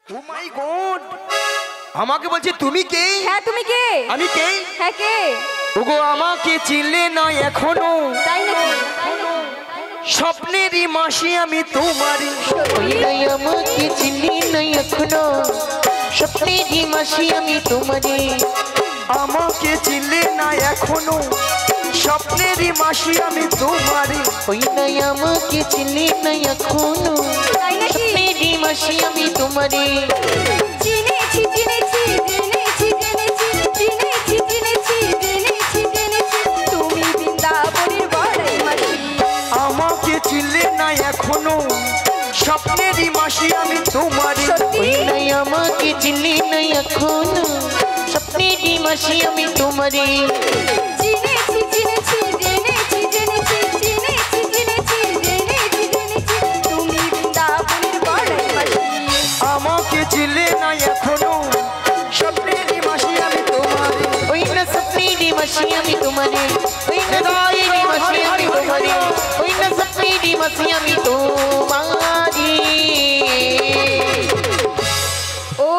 ও মাই god, আমাকে বলছে তুমি কে? হ্যাঁ তুমি কে? আমি কে? হ্যাঁ কে? ওগো আমাকে চিনলে না এখনো? তাই নাকি? স্বপ্নেরই মাসি আমি তোমারই। আমাকে চিনলি না এখনো, স্বপ্নেরই মাসি আমি তোমারই। আমাকে চিনলে না এখনো, স্বপ্নেরই মাসি আমি তোমারই। ওই নাই আমাকে চিনলি না এখনো, তাই নাকি? স্বপ্নেরই মাসি আমি তোমারই। চিনেছি চিনেছি জেনেছি জেনেছি চিনেছি চিনেছি জেনেছি জেনেছি তুমি বৃন্দাবনের বড়াই মাসি। আমাকে চিনলে না এখনো, স্বপ্নেরই মাসি আমি তোমারই। ওই নাই আমাকে চিনলি না এখনো, স্বপ্নেরই মাসি আমি তোমারই। চিনেছি চিনেছি জেনেছি জেনেছি চিনেছি চিনেছি জেনেছি জেনেছি তুমি বৃন্দাবনের বড়াই মাসি। আমাকে চিনলে না এখনো, স্বপ্নেরই মাসি আমি তোমারই। ওই না স্বপ্নেরই মাসি আমি তোমারই, ওই না স্বপ্নেরই মাসি আমি তোমারই, ওই না স্বপ্নেরই মাসি আমি তোমারই। ও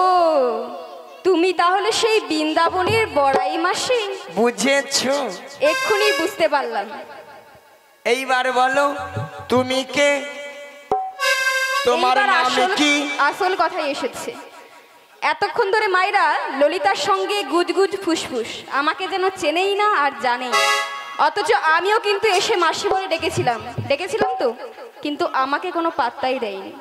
তুমি তাহলে সেই বৃন্দাবনের বড়াই মাসি? বুঝেছো? এক্ষুনি বুঝতে পারলাম। এইবার বলো তুমি কে, তোমার এইবার নাম কি? আসল কথাই এসেছে। এতক্ষণ ধরে মায়েরা ললিতার সঙ্গে গুজগুজ ফুসফুস, আমাকে যেন চেনেই না আর জানেই না। অথচ আমিও কিন্তু এসে মাসি বলে ডেকেছিলাম তো, কিন্তু আমাকে কোনো পাত্তাই দেয়নি।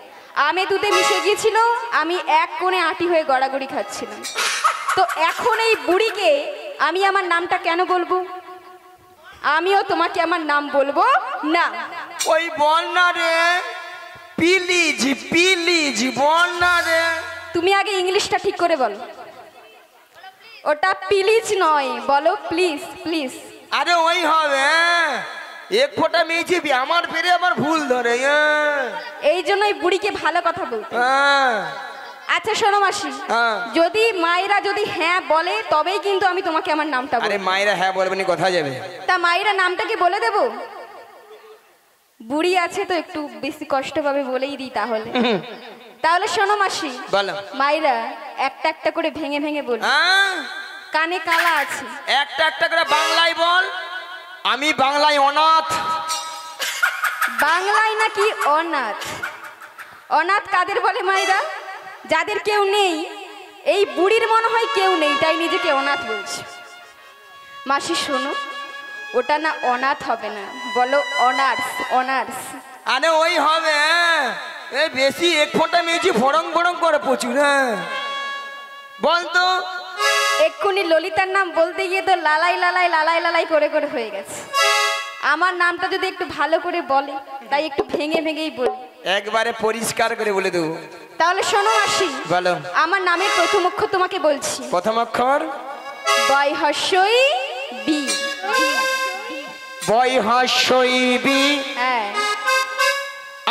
আমি দুধে মিশে গিয়েছিল, আমি এক কোণে আঁটি হয়ে গড়াগড়ি খাচ্ছিলাম। তো এখন এই বুড়িকে আমি আমার নামটা কেন বলবো? আমিও তোমাকে আমার নাম বলবো না। ওই বল না রে, প্লিজ প্লিজ বল না রে। তুমি আগে ইংলিশটা ঠিক করে বলো। ওটা প্লিজ নয়, বলো প্লিজ প্লিজ। আরে ওই হবে, এক ফোঁটা মেয়েছি আমার ফিরে আমার ভুল ধরে। এই জন্যই বুড়িকে ভালো কথা বলতে। আচ্ছা শোনো মাসি, হ্যাঁ। যদি মায়েরা যদি হ্যাঁ বলে তবেই কিন্তু আমি তোমাকে আমার নামটা আরে বলবো। মায়েরা হ্যাঁ বলবে না, কোথায় যাবে? তা মায়েরা নামটা কি বলে দেব? বুড়ি আছে তো একটু বেশি কষ্ট পাবে, বলেই দিই তাহলে। তাহলে শোনো মাসি, বলো। মায়েরা একটা একটা করে ভেঙে ভেঙে বল, কানে কালা আছে। একটা একটা করে বাংলায় বল। আমি বাংলায় অনাথ। বাংলায় নাকি অনাথ? অনাথ কাদের বলে মায়েরা? যাদের কেউ নেই। এই বুড়ির মনে হয় কেউ নেই, তাই নিজেকে অনাথ বলছে। মাসি শোনো, ওটা না অনাথ হবে না, বলো অনার্স অনার্স। আরে ওই হবে, এই বেশি এক ফোঁটা মেয়েছি ফড়ং ফড়ং করে প্রচুর। বল তো। এক্ষুনি ললিতার নাম বলতে গিয়ে তো লালাই লালাই লালাই লালাই করে করে হয়ে গেছে। আমার নামটা যদি একটু ভালো করে বলে, তাই একটু ভেঙে ভেঙেই বলি। একবারে পরিষ্কার করে বলে দেবো। তাহলে শোনো মাসি, বলো। আমার নামের প্রথম অক্ষর তোমাকে বলছি। প্রথম অক্ষর বয় হস্যই বি। বয় হস্যই বি। হ্যাঁ।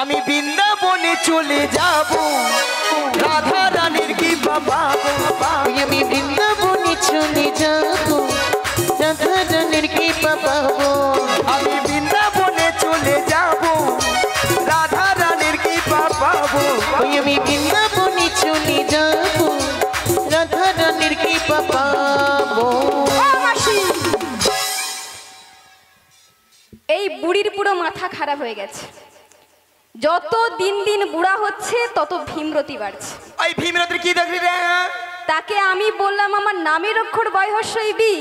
আমি বৃন্দাবনে চলে যাব, রাধা রানীর কি বাবা। ওই আমি বৃন্দাবনে চলে যাবো, রাধা রানীর কৃপা পাবো। আমি বৃন্দাবনে চলে যাব, রাধা রানীর কি বাবা। ওই আমি বৃন্দাবনে চলে যাবো, রাধা রানীর কৃপা পাবো। এই বুড়ির পুরো মাথা খারাপ হয়ে গেছে। যত দিন দিন বুড়া হচ্ছে তত ভীমরতি বাড়ছে। ওই ভীমরতির কি দেখলি রে? তাকে আমি বললাম আমার নামের অক্ষর বয় হস্যই বি,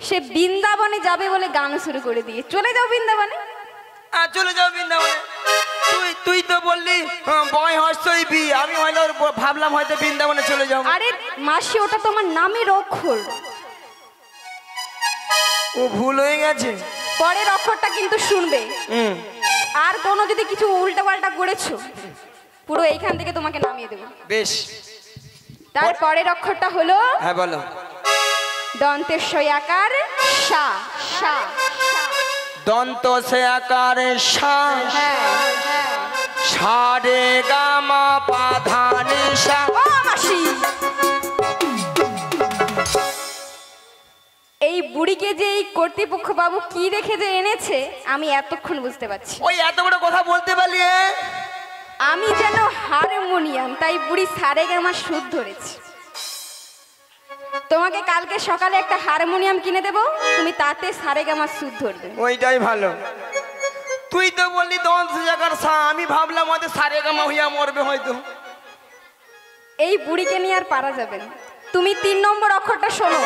সে বৃন্দাবনে যাবে বলে গান শুরু করে দিয়ে। চলে যাও বৃন্দাবনে। চলে যাও বৃন্দাবনে। তুই তো বললি বয় হস্যই বি, আমি হয়তো ভাবলাম হয়তো বৃন্দাবনে চলে যাও। আরে মাসি, ওটা তো আমার নামের অক্ষর। ও ভুল হয়ে গেছে। পরের অক্ষরটা কিন্তু শুনবে। আর কোনো যদি কিছু উল্টা পাল্টা করেছো, পুরো এইখান থেকে তোমাকে নামিয়ে দেবো। বেশ। তার পরের অক্ষরটা হলো হ্যাঁ বলো। দন্তের সয়াকার সা। সা। দন্ত সে আকারে সা। হ্যাঁ। সা রে গা মা পা ধা নি সা। ও মাসি, এই বুড়িকে যে এই কর্তৃপক্ষ বাবু কি রেখে যে এনেছে আমি এতক্ষণ বুঝতে পারছি। ওই এত বড় কথা বলতে পারলি? আমি যেন হারমোনিয়াম, তাই বুড়ি সারেগামা সুর ধরেছি। তোমাকে কালকে সকালে একটা হারমোনিয়াম কিনে দেবো, তুমি তাতে সারেগামা সুর ধরবে। ওইটাই ভালো। তুই তো বললি 10 জায়গার সা, আমি ভাবলাম হয়তো সারেগামা হইয়া মরবে হয়তো। এই বুড়িকে নিয়ে আর পারা যাবে না। তুমি 3 নম্বর অক্ষরটা শোনো,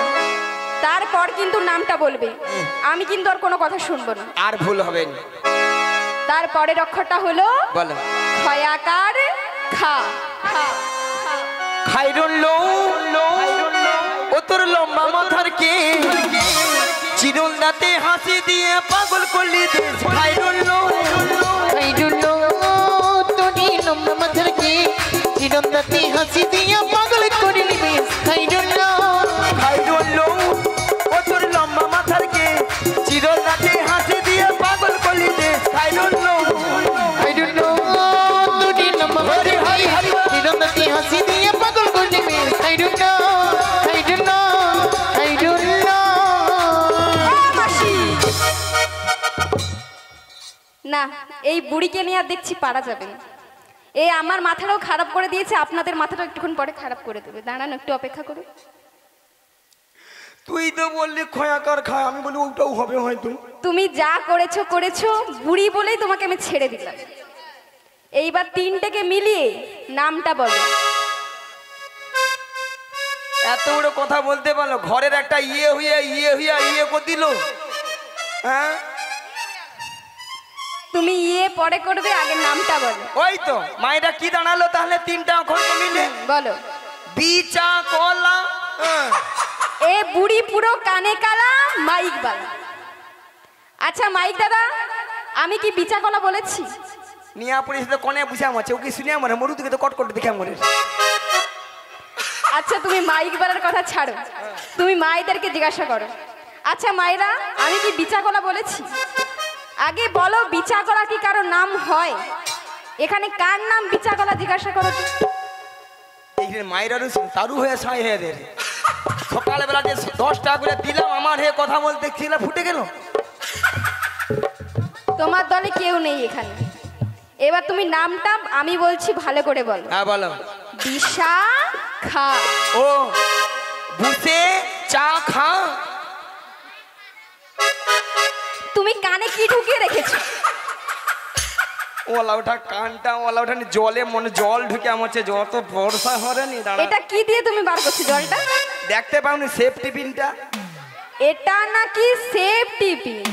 তারপর কিন্তু নামটা বলবে। আমি কিন্তু আর কোনো কথা শুনবো না। আর ভুল হবে না। তারপরের অক্ষরটা হলো বলো। খয়াকার খা। খা খা। খাইরুল লো লো ও তোর লম্বা মাথার কে, চিরুল দাঁতে হাসি দিয়ে পাগল করলি দেশ। খাইরুল লো খাইরুল্লো তোরি লম্বা মাথার কে, চিরন্দাতে হাসি দিয়া পাগল করে নিবে। খাইরুল্লো খাইরুল লো ও তোর লম্বা মাথার কে, চিরুল দাঁতে হাসি দিয়ে পাগল করলি দেশ। খাইরুল লো খাইরুল্লো তোরি লম্বা মাথার কে, চিরন্দাতে হাসি দিয়া পাগল করে নিবে। খাইরুল্লো খাইরুল্লো খাইরুল্লো। মাসি না, এই বুড়িকে নিয়ে আর দেখছি পারা যাবে না। এই আমার মাথাটাও খারাপ করে দিয়েছে, আপনাদের মাথাটাও একটুক্ষণ পরে খারাপ করে দেবে। দাঁড়ান, একটু অপেক্ষা করুন। তুই তো বললি খয়াকার খায়, আমি বলি ওটাও হবে হয়তো। তুমি যা করেছো করেছো, বুড়ি বলেই তোমাকে আমি ছেড়ে দিলাম। এইবার 3টেকে মিলিয়ে নামটা বলো। এত বড় কথা বলতে পারলো, ঘরের একটা ইয়ে করে দিল। হ্যাঁ তুমি ইয়ে পরে করবে, আগে নামটা বলো। ওই তো মায়েরা কি দাঁড়ালো তাহলে 3টা অক্ষরকে মিলে? বলো। বিচা কলা। এ বুড়ি পুরো কানে কালা, মাইক বালা। আচ্ছা মাইক দাদা, আমি কি বিচা কলা বলেছি? নিয়া পড়েছে তো কনে বুঝা মাছে, ওকে শুনিয়া মরে মরু দিকে তো কট দেখে মরে। আচ্ছা তুমি মাইক বালার কথা ছাড়ো, তুমি মায়েদেরকে জিজ্ঞাসা করো। আচ্ছা মায়েরা, আমি কি বিচা কলা বলেছি? আগে বলো, বিচা কলা কি কারো নাম হয়? এখানে কার নাম বিচা কলা জিজ্ঞাসা করো তো। এইখানে মায়েরারও তারু হয়ে সাই হয়ে দে। সকালবেলা যে 10 টাকা করে দিলাম আমার হয়ে কথা বলতে, ছিল ফুটে গেল। তোমার দলে কেউ নেই এখানে। এবার তুমি নামটা আমি বলছি ভালো করে বলো। হ্যাঁ বলো। বিশা খা। ও বুসে চা খা। তুমি কানে কি ঢুকিয়ে রেখেছো? ওলা ওঠা কানটা, ওলা ওঠা জলে মনে জল ঢুকে আমছে, যত বর্ষা হরেনি। দাঁড়া, এটা কি দিয়ে তুমি বার করছো জলটা? দেখতে পাওনি সেফটি পিনটা? এটা নাকি সেফটি পিন?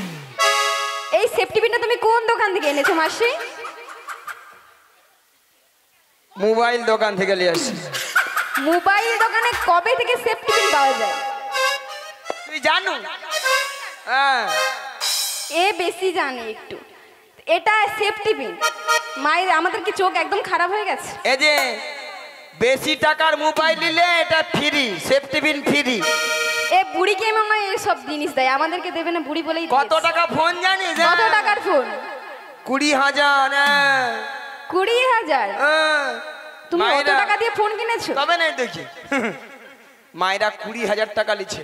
এই সেফটি পিনটা তুমি কোন দোকান থেকে এনেছো মাসি? মোবাইল দোকান থেকে নিয়ে আসছি। মোবাইল দোকানে কবে থেকে সেফটি পিন পাওয়া যায়? তুই জানো? হ্যাঁ এ বেশি জানে একটু। এটা সেফটি পিন। মায়ের আমাদের কি চোখ একদম খারাপ হয়ে গেছে? এই যে বেশি টাকার মোবাইল নিলে এটা ফ্রি, সেফটি পিন ফ্রি। এ বুড়িকে মনে হয় সব জিনিস দেয়, আমাদেরকে দেবে না বুড়ি বলেই কত দিয়েছে। টাকা ফোন জানিস? কত টাকার ফোন? 20,000। 20,000? তুমি কত মায়েরা- টাকা দিয়ে ফোন কিনেছো? তবে নাই দেখি মায়েরা 20,000 টাকা লিছে।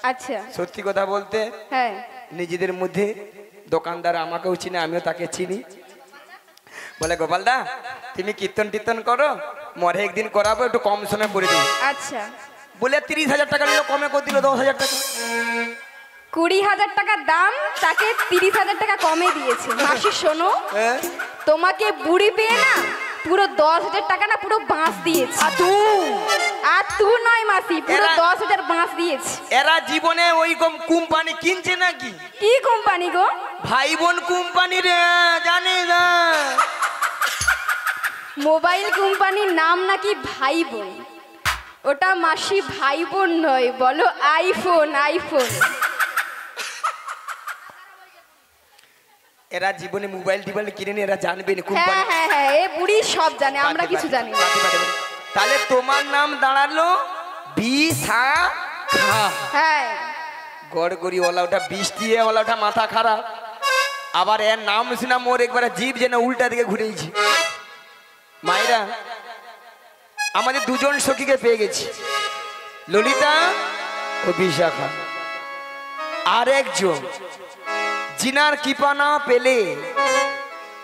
আচ্ছা সত্যি কথা বলতে হ্যাঁ। নিজেদের মধ্যে দোকানদার আমাকেও চিনে, আমিও তাকে চিনি। বলে গোপালদা তুমি কীর্তন টীর্তন করো, মরে একদিন করাবো, একটু কম সময় করে দিই। আচ্ছা বলে 30,000 টাকা নিল, কমে করে দিল 10,000 টাকা। 20,000 টাকার দাম, তাকে 30,000 টাকা কমে দিয়েছে। মাসি শোনো, হ্যাঁ? তোমাকে বুড়ি পেয়ে না পুরো 10,000 টাকা না পুরো বাঁশ দিয়েছে। আর তুই নয় মাসি, পুরো এরা- 10,000 বাঁশ দিয়েছে। এরা জীবনে ওই কোম্পানি কিনছে নাকি? কি কোম্পানি গো? ভাই বোন কোম্পানি রে, জানি না। মোবাইল কোম্পানির নাম নাকি ভাই বোন। ওটা মাসি ভাই বোন নয়, বলো আইফোন। আইফোন। এরা জীবনে মোবাইল টিবাইল কিনে নিয়ে এরা জানবে না হ্যাঁ কোম্পানি। হ্যাঁ হ্যাঁ, এ বুড়ি সব জানে, আমরা কিছু জানি না। তাহলে তোমার নাম দাঁড়ালো বিশা খা। হ্যাঁ গড়গড়ি ওলা ওটা বৃষ্টি ওলা ওটা মাথা খারাপ। আবার এর নাম শুনা মোর একবারে জীব যেন উল্টা দিকে ঘুরেছি। মায়েরা আমাদের দুজন সখীকে পেয়ে গেছি, ললিতা ও বিশাখা। আর একজন জিনার কৃপা না পেলে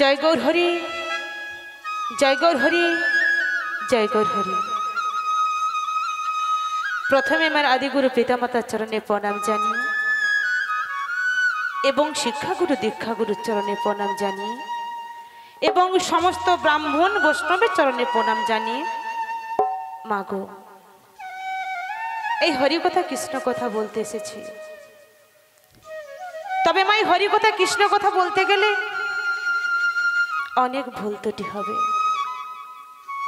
জয় গৌর হরি, জয় গৌর হরি, জয় গৌর হরি। প্রথমে আমার আদিগুরু পিতামাতার চরণে প্রণাম জানি এবং শিক্ষাগুরু দীক্ষাগুরুর চরণে প্রণাম জানি এবং সমস্ত ব্রাহ্মণ বৈষ্ণবের চরণে প্রণাম জানি। মাগো, এই হরিকথা কৃষ্ণ কথা বলতে এসেছি। তবে মাই হরিকথা কৃষ্ণ কথা বলতে গেলে অনেক ভুল ত্রুটি হবে,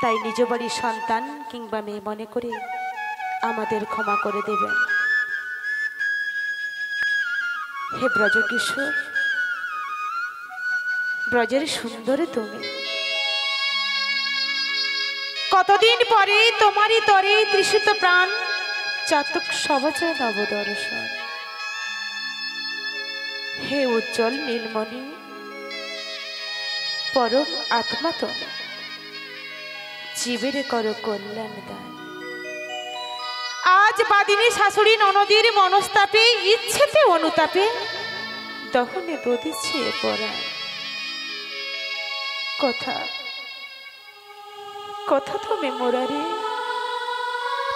তাই নিজ বাড়ির সন্তান কিংবা মেয়ে মনে করে আমাদের ক্ষমা করে দেবেন। হে ব্রজকিশোর, ব্রজের সুন্দরী তুমি, কতদিন পরে তোমারই তরে তৃষিত প্রাণ চাতক সহজ নবদর্শন। হে উজ্জ্বল নীলমণি, পরম আত্মা তুমি, জীবের করো কল্যাণ দান। আজ বাদিনী শাশুড়ি ননদীর মনস্তাপে ইচ্ছেতে অনুতাপে দহনে বদিছে পড়া। কথা কথা তুমি মোরারে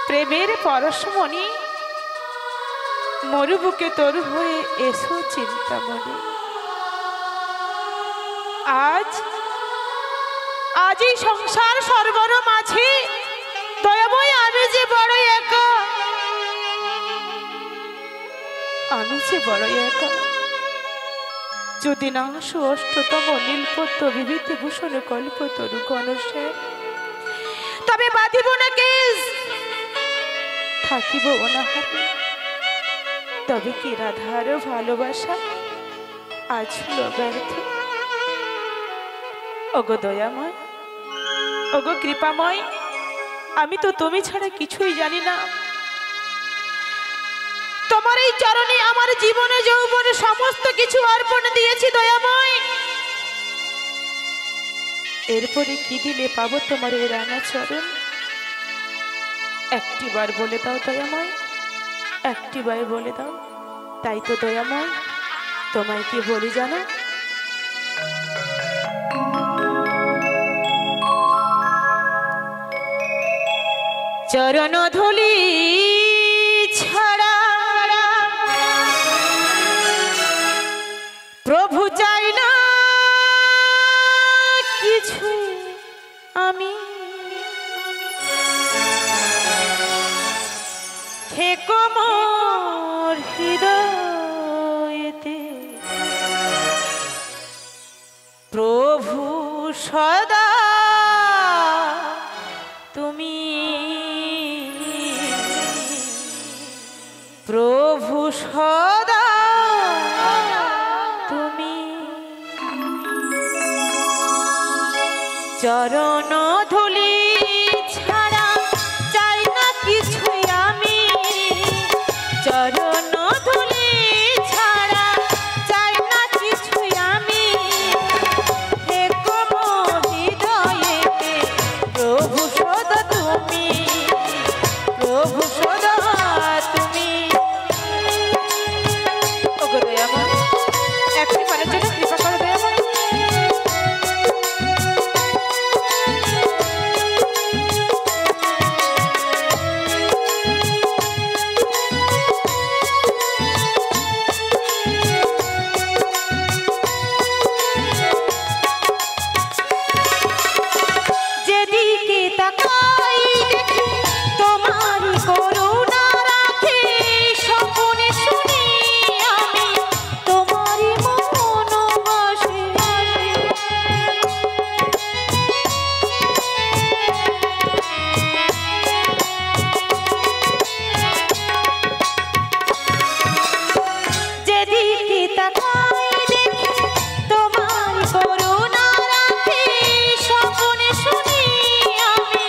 প্রেমের পরশমণি, মরুবুকে তরু হয়ে এসো চিন্তামণি। আজ আজ এই সংসার সর্বর মাঝে দয়াময় আমি যে বড় একা, আমি যে বড় একা। যদি না আসো অষ্টতম নীলপদ্ম বিভূতি ভূষণ কল্পতরু গণসে, তবে বাঁধিব না কেশ, থাকিব অনাহারে। তবে কি রাধার ভালোবাসা আজ হলো ব্যর্থ? ওগো দয়াময়, ওগো কৃপাময়, আমি তো তুমি ছাড়া কিছুই জানি না। তোমার এই চরণে আমার জীবনে যৌবনে সমস্ত কিছু অর্পণ দিয়েছি দয়াময়। এরপরে কি দিলে পাবো তোমার এই রাঙা চরণ? একটিবার বলে দাও দয়াময়, একটিবার বলে দাও। তাই তো দয়াময়, তোমায় কি বলি জানো? চরণ ধুলি ছাড়া প্রভু চাই না কিছু আমি, থেকো মোর হৃদয়েতে প্রভু সদা তুমি, প্রভু সদা তুমি। চরণ ধুলি ছাড়া চাই না কিছুই আমি, চরণ ধুলি ছাড়া চাই না কিছুই আমি, থেকো মোর হৃদয়েতে প্রভু সদা তুমি, প্রভু সদা তুমি। ওগো দয়াময়, একটি পারের জন্য কৃপা করো দয়াময়। যেদিকে তাকাই দেখি তোমারই করুণা রাখি, স্বপনে শুনি আমি তোমারই মনোবাসে। যেদিকে তাকাই দেখি তোমারই করুণা রাখি, স্বপনে শুনি আমি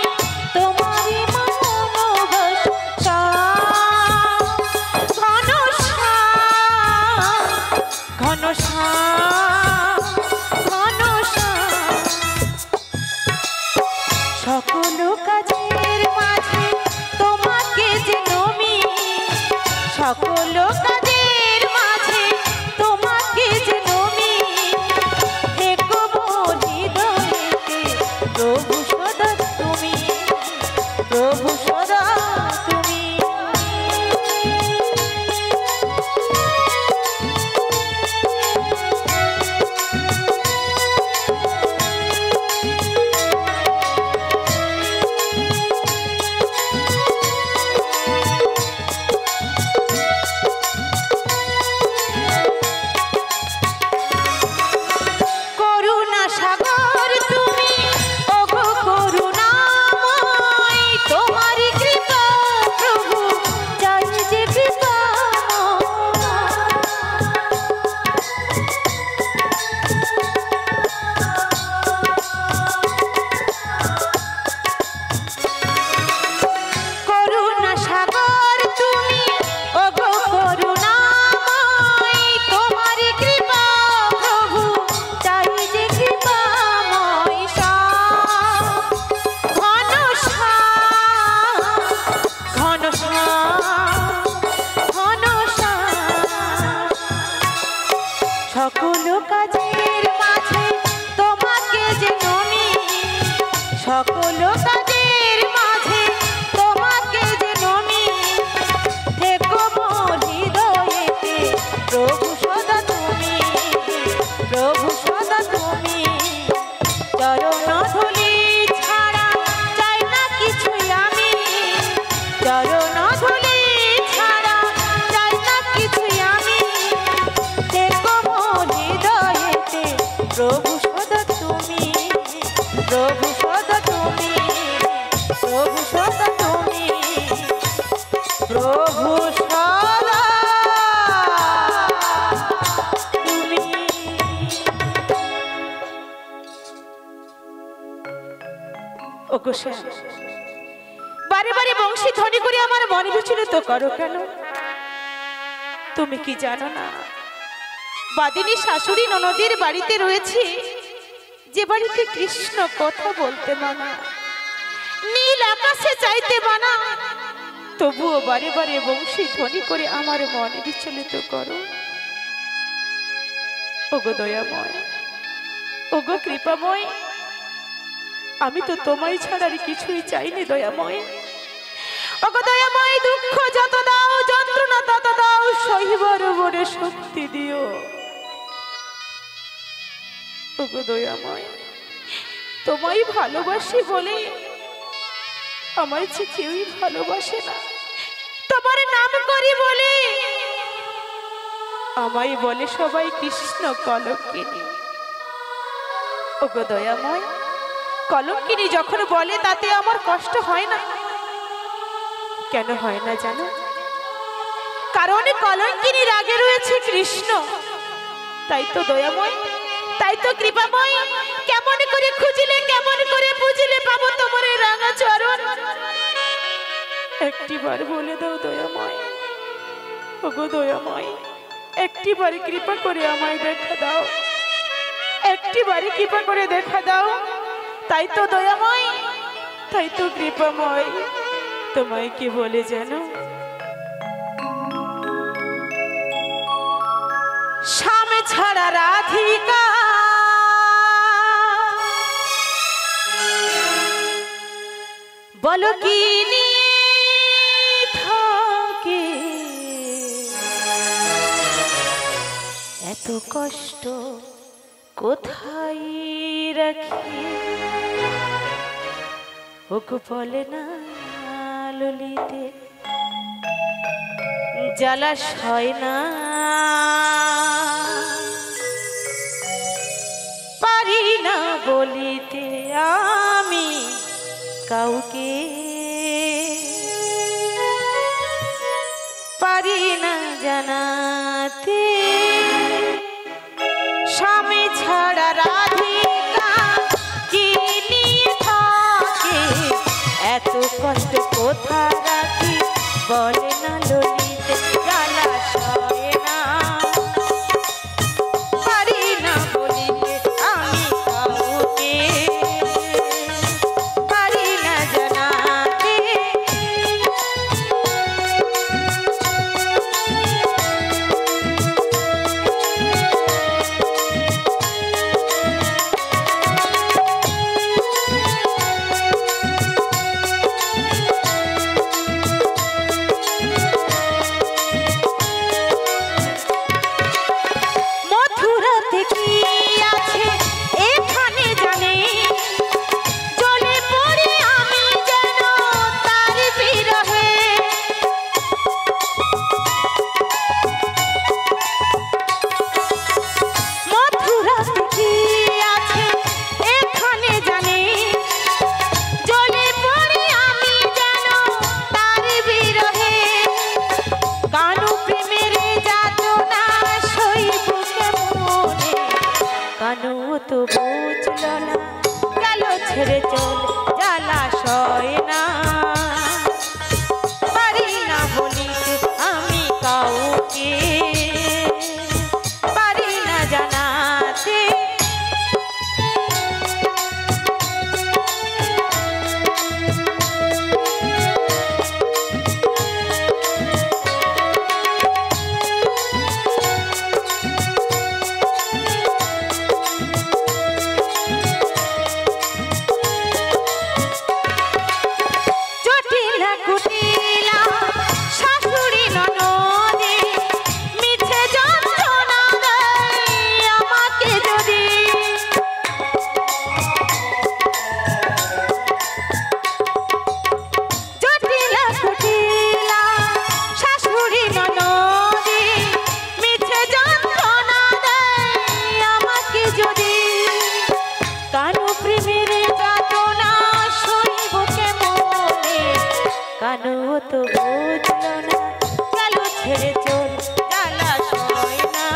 তোমারই মনোবাসা। ঘন শ্যাম, ঘন শ্যাম, ঘন শ্যাম, সকল কাজের মাঝে তোমাকে যে নমি, সকল কাজের মাঝে তোমাকে যে নমি, থেকো মোর সদা তুমি। করুণা সাগর তুমি, ওগো করুণাময়, তোমার কৃপা প্রভু চাই যে করুণা সাগর তুমি, ওগো করুণাময়, তোমার কৃপা প্রভু চাই যে কৃপাময়। ঘন ঘন ঘন সকল কাজের মাঝে তোমাকে যে নমি, সকল কাজের মাঝে তোমাকে যে নমি, থেকো মোর হৃদয়েতে প্রভু সদা তুমি, প্রভু সদা তুমি। চরণ ধুলি ছাড়া চাই না কিছুই আমি, চরণ ধুলি ছাড়া চাই না কিছুই আমি, থেকো মোর হৃদয়েতে প্রভু সদা তুমি, প্রভু সদা তুমি, প্রভু সদা তুমি, প্রভু সদা তুমি। ওগো শ্যাম, বারে বারে বংশী ধ্বনি করে আমার মনে বিচলিত করো কেন? তুমি কি জানো না, বাদিনী শাশুড়ি ননদের বাড়িতে রয়েছে, যে বাড়িতে কৃষ্ণ কথা বলতে মানা, নীল আকাশে চাইতে মানা, তবুও বারে বারে বংশী ধ্বনি করে আমার মনে বিচলিত করো। ওগো দয়াময়, ওগো কৃপাময়, আমি তো তোমায় ছাড়া আর কিছুই চাইনি দয়াময়। ওগো দয়াময়, দুঃখ যত দাও, যন্ত্রণা তত দাও, সহিবার বড় শক্তি দিও। ওগো দয়াময়, তোমায় ভালোবাসি বলে আমায় যে কেউই ভালোবাসে না, তোমার নাম করি বলে আমায় বলে সবাই কৃষ্ণ কলঙ্কিনী। ওগো দয়াময়, কলঙ্কিনী যখন বলে তাতে আমার কষ্ট হয় না। কেন হয় না জানো? কারণ কলঙ্কিনীর আগে রয়েছে কৃষ্ণ। তাই তো দয়াময়, তাই তো কৃপাময়, কেমন করে খুঁজলে, কেমন করে বুঝলে পাবো তোমার এই রাঙা চরণ? একটিবার বলে দাও দয়াময়, ওগো দয়াময়, একটিবার কৃপা করে আমায় দেখা দাও, একটিবারে কৃপা করে দেখা দাও। তাই তো দয়াময়, তাই তো কৃপাময়, তোমায় কি বলে জানো? শ্যাম ছাড়া রাধিকা বলো কি নিয়ে থাকে, এত কষ্ট কোথায় রাখি? ওগো বলে না ললিতে জলাশয় না, পারি না বলিতে আমি কাউকে, পারি না জানাতে স্বামী ছাড়া রাধিকা কি নিয়ে থাকে, এত কষ্ট কোথা রাখি? বলে না ললিতে জলাশয় না, পারি না বলিতে আমি কাউকে, পারি না জানাতে। কানু তো বুঝলো না গেল ছেড়ে চল জ্বালা সয় না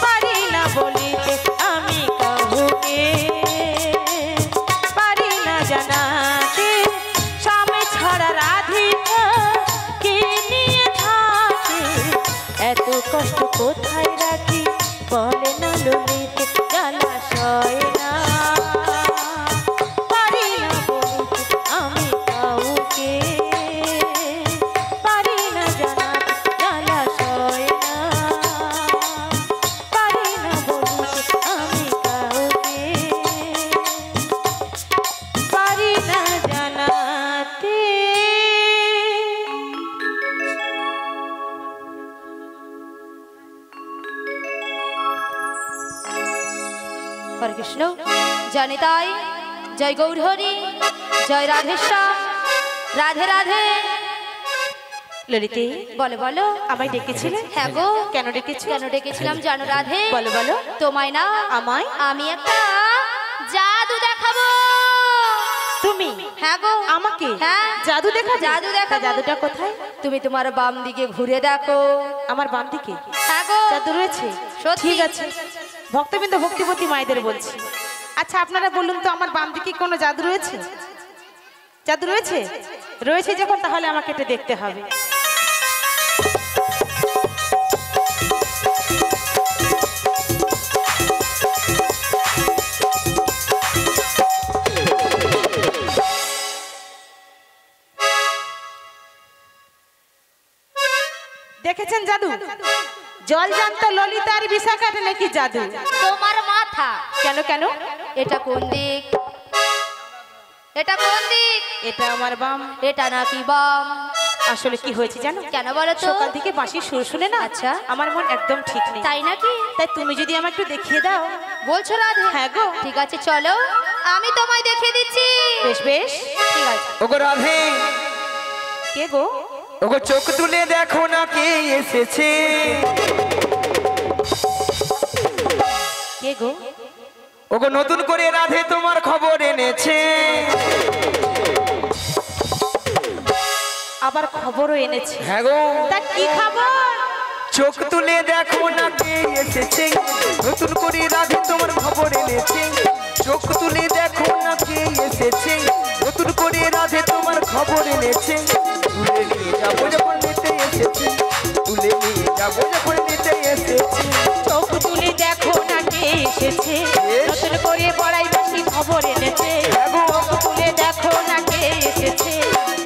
পারি না বলিতে আমি কাউকে পারি না জানাতে স্বামী ছাড়া রাধিকা কে নিয়ে থাকে এত কষ্ট কোথায় রাখি বলে না ললিতে জ্বালা সয় না পারি না বলিতে আমি কাউকে পারি না জানাতে জ্বালা সয় না পারি না বলিতে আমি কাউকে পারি না জানাতে। হরে কৃষ্ণ জানি তাই জয় গৌরহরি জয় রাধেশ্যাম রাধে রাধে। ললিতে বলো বলো আমায় ডেকেছিলে? হ্যাঁ গো। কেন ডেকেছো? কেন ডেকেছিলাম জানো রাধে? বলো বলো। তোমায় না আমায়? আমি একটা জাদু দেখাবো। তুমি? হ্যাঁ গো। আমাকে? হ্যাঁ জাদু দেখাবে? জাদু দেখাবো। জাদুটা কোথায়? তুমি তোমার বাম দিকে ঘুরে দেখো। আমার বাম দিকে হ্যাঁ গো। জাদু রয়েছে? সত্যি। ঠিক আছে, ভক্তবৃন্দ ভক্তিপতি মায়েদের বলছি। আচ্ছা আপনারা বলুন তো আমার বাম দিকে কোনো জাদু রয়েছে? জাদু রয়েছে? রয়েছে যখন তাহলে আমাকে এটা দেখতে হবে। দেখেছেন জাদু? জল জানত ললিতার বিশাখাটা নাকি জাদু? তোমার মাথা। কেন কেন? এটা কোন দিক? এটা কোন দিক? এটা আমার বাম। এটা নাকি বাম? আসলে কি হয়েছে জানো? কেন বলো তো? সকাল থেকে বাঁশির সুর শুনে না আচ্ছা। আমার মন একদম ঠিক নেই। তাই নাকি? তাই তুমি যদি আমাকে একটু দেখিয়ে দাও। বলছো রাধে? হ্যাঁ গো। ঠিক আছে চলো আমি তোমায় দেখিয়ে দিচ্ছি। বেশ বেশ ঠিক আছে। ওগো রাধে, কে গো? ওগো চোখ তুলে দেখো না কে এসেছে। কে গো? ওগো নতুন করে রাধে তোমার খবর এনেছে। আবার খবরও এনেছে? হ্যাঁ গো। তা কি খবর? চোখ তুলে দেখো না কে এসেছে, নতুন করে রাধে তোমার খবর এনেছে। চোখ তুলে দেখো না কে এসেছে, নতুন করে রাধে তোমার খবর এনেছে। তুলে নিয়ে যাবো যখন নিতে এসেছে, তুলে নিয়ে যাবো যখন নিতে এসেছে। চোখ তুলে দেখো না কে এসেছে, নতুন করে পড়াই বাসি খবর এনেছে। চোখ তুলে দেখো না কে এসেছে,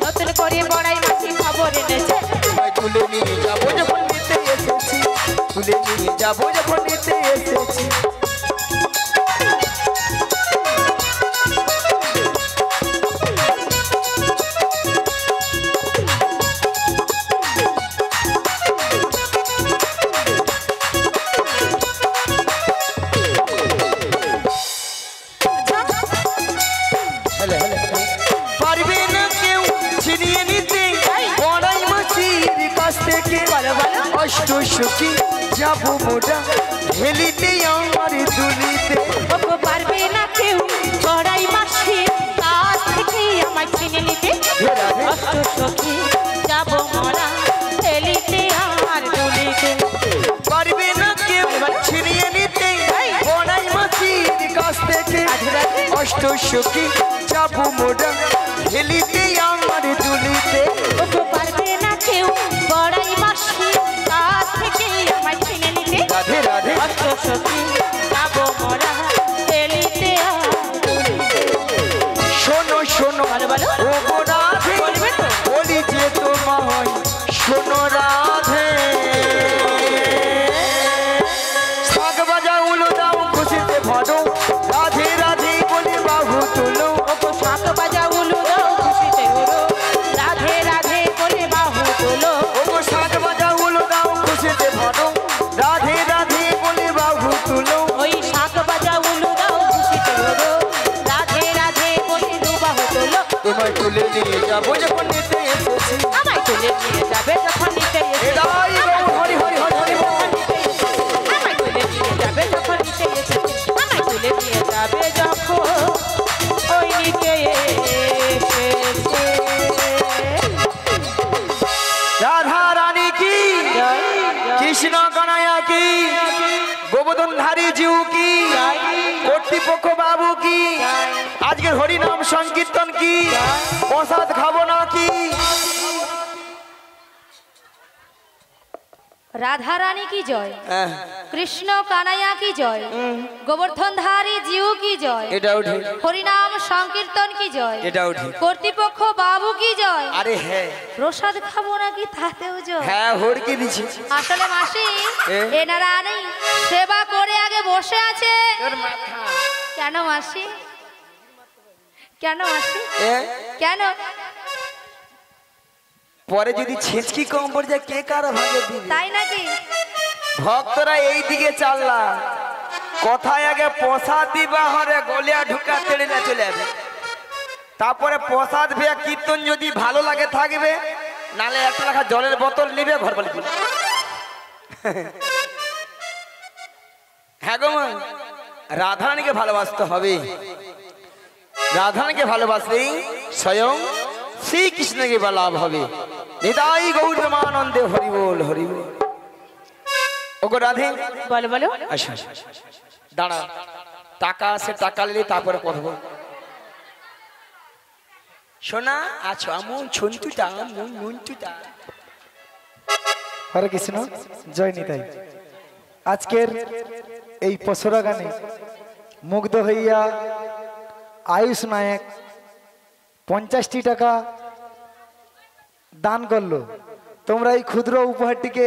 নতুন করে পড়াই বাসি খবর এনেছে। তোমায় তুলে নিয়ে যাবো যখন নিতে এসেছি, তুলে নিয়ে যাবো যখন নিতে এসেছি। পারবে না কেউ ছিনিয়ে নিতে বড়াই মাছির কাছ থেকে। অষ্ট সখী যাবো মোটা হেলিতে আমার দুলিতে। ওগো পারবে না কেউ পড়াই মাসি কাছ থেকে আমায় চিনে নিতে। অষ্ট সখী যাবো মোরা হেলিতে আমার দুলিতে। পারবে না কেউ ছিনিয়ে নিতে বড়াই মাছির কাছ থেকে। অষ্ট সখী যাবো মোটা হেলিতে আমার দুলিতে। ওগো পারবে না কেউ পড়াই মাসি কাছ থেকে আমায় চিনে নিতে। রাধে রাধে। অষ্ট সখী যাবো মোরা হেলিতে আমার দুলিতে। শোনো শোনো ও গো রাধে, বলি যে তোমায় শোনো রাধে। শাক বাজা উলো দাও খুশিতে ভরো, রাধে রাধে বলে বাহু তুলো। ওগো শাক বাজা উলু দাও খুশিতে উড়ো, রাধে রাধে বলে বাহু তোলো। ওগো শাক বাজা উলো দাও খুশিতে ভরো, রাধে রাধে বলে বাহু তুলো। ওই শাক বাজা উলু দাও খুশিতে উড়ো, রাধে রাধে বলে দু বাহু তোলো। তোমায় তুলে নিয়ে যাবো যখন নিতে এসেছি। আমায় তুলে নিয়ে যাবে যখন নিতে এসেছি। এরাই গো হরি হরি হরি হরি বল। আমায় তুলে নিয়ে যাবে যখন নিতে এসেছি। আমায় তুলে নিয়ে যাবে যখন ওই নিতে এসেছে। গোবর্ধনধারী জিউ কি, কর্তৃপক্ষ বাবু কি, আজকের হরিনাম সংকীর্তন কি, প্রসাদ খাবো না কি? রাধা রানী কি জয়, কৃষ্ণ কানাইয়া কি জয়, গোবর্ধনধারী জিউ কি জয়, এটাও ঠিক, হরিনাম সংকীর্তন কি জয়, এটাও ঠিক। কর্তৃপক্ষ বাবু কি জয়, আরে হ্যাঁ প্রসাদ খাবো নাকি তাতেও জয়। হ্যাঁ হরকি দিছি। আসলে মাসি এনারা আনি সেবা করে আগে বসে আছে। কেন মাসি, কেন মাসি, কেন? পরে যদি ছেঁচকি কম পড়ে যায় কে কার ভাগে দিবে? তাই নাকি? ভক্তরা এই দিকে চাললা, কথায় আগে প্রসাদ দিবা হরে গলিয়া ঢুকা তেড়ে না চলে যাবে। তারপরে প্রসাদ ভেয়া কীর্তন যদি ভালো লাগে থাকবে, নালে 1 টাকা জলের বোতল নিবে ঘর বাড়ি দিবে। হ্যাঁ গো মা, রাধারানীকে ভালোবাসতে হবে। রাধারানীকে ভালোবাসলেই স্বয়ং শ্রীকৃষ্ণকে লাভ হবে। নিতাই গৌর প্রেমানন্দে হরি বল হরি বল। ওগো রাধে, বলো বলো। আচ্ছা দাঁড়া, টাকা আছে, টাকা নিলে তারপরে পড়বো। শোনা আছো আমন ছন্তুটা মন মন্তুটা। হরে কৃষ্ণ, জয় নিতাই। আজকের এই পসরা গানে মুগ্ধ হইয়া আয়ুষ নায়ক 50টি টাকা দান করলো। তোমরা এই ক্ষুদ্র উপহারটিকে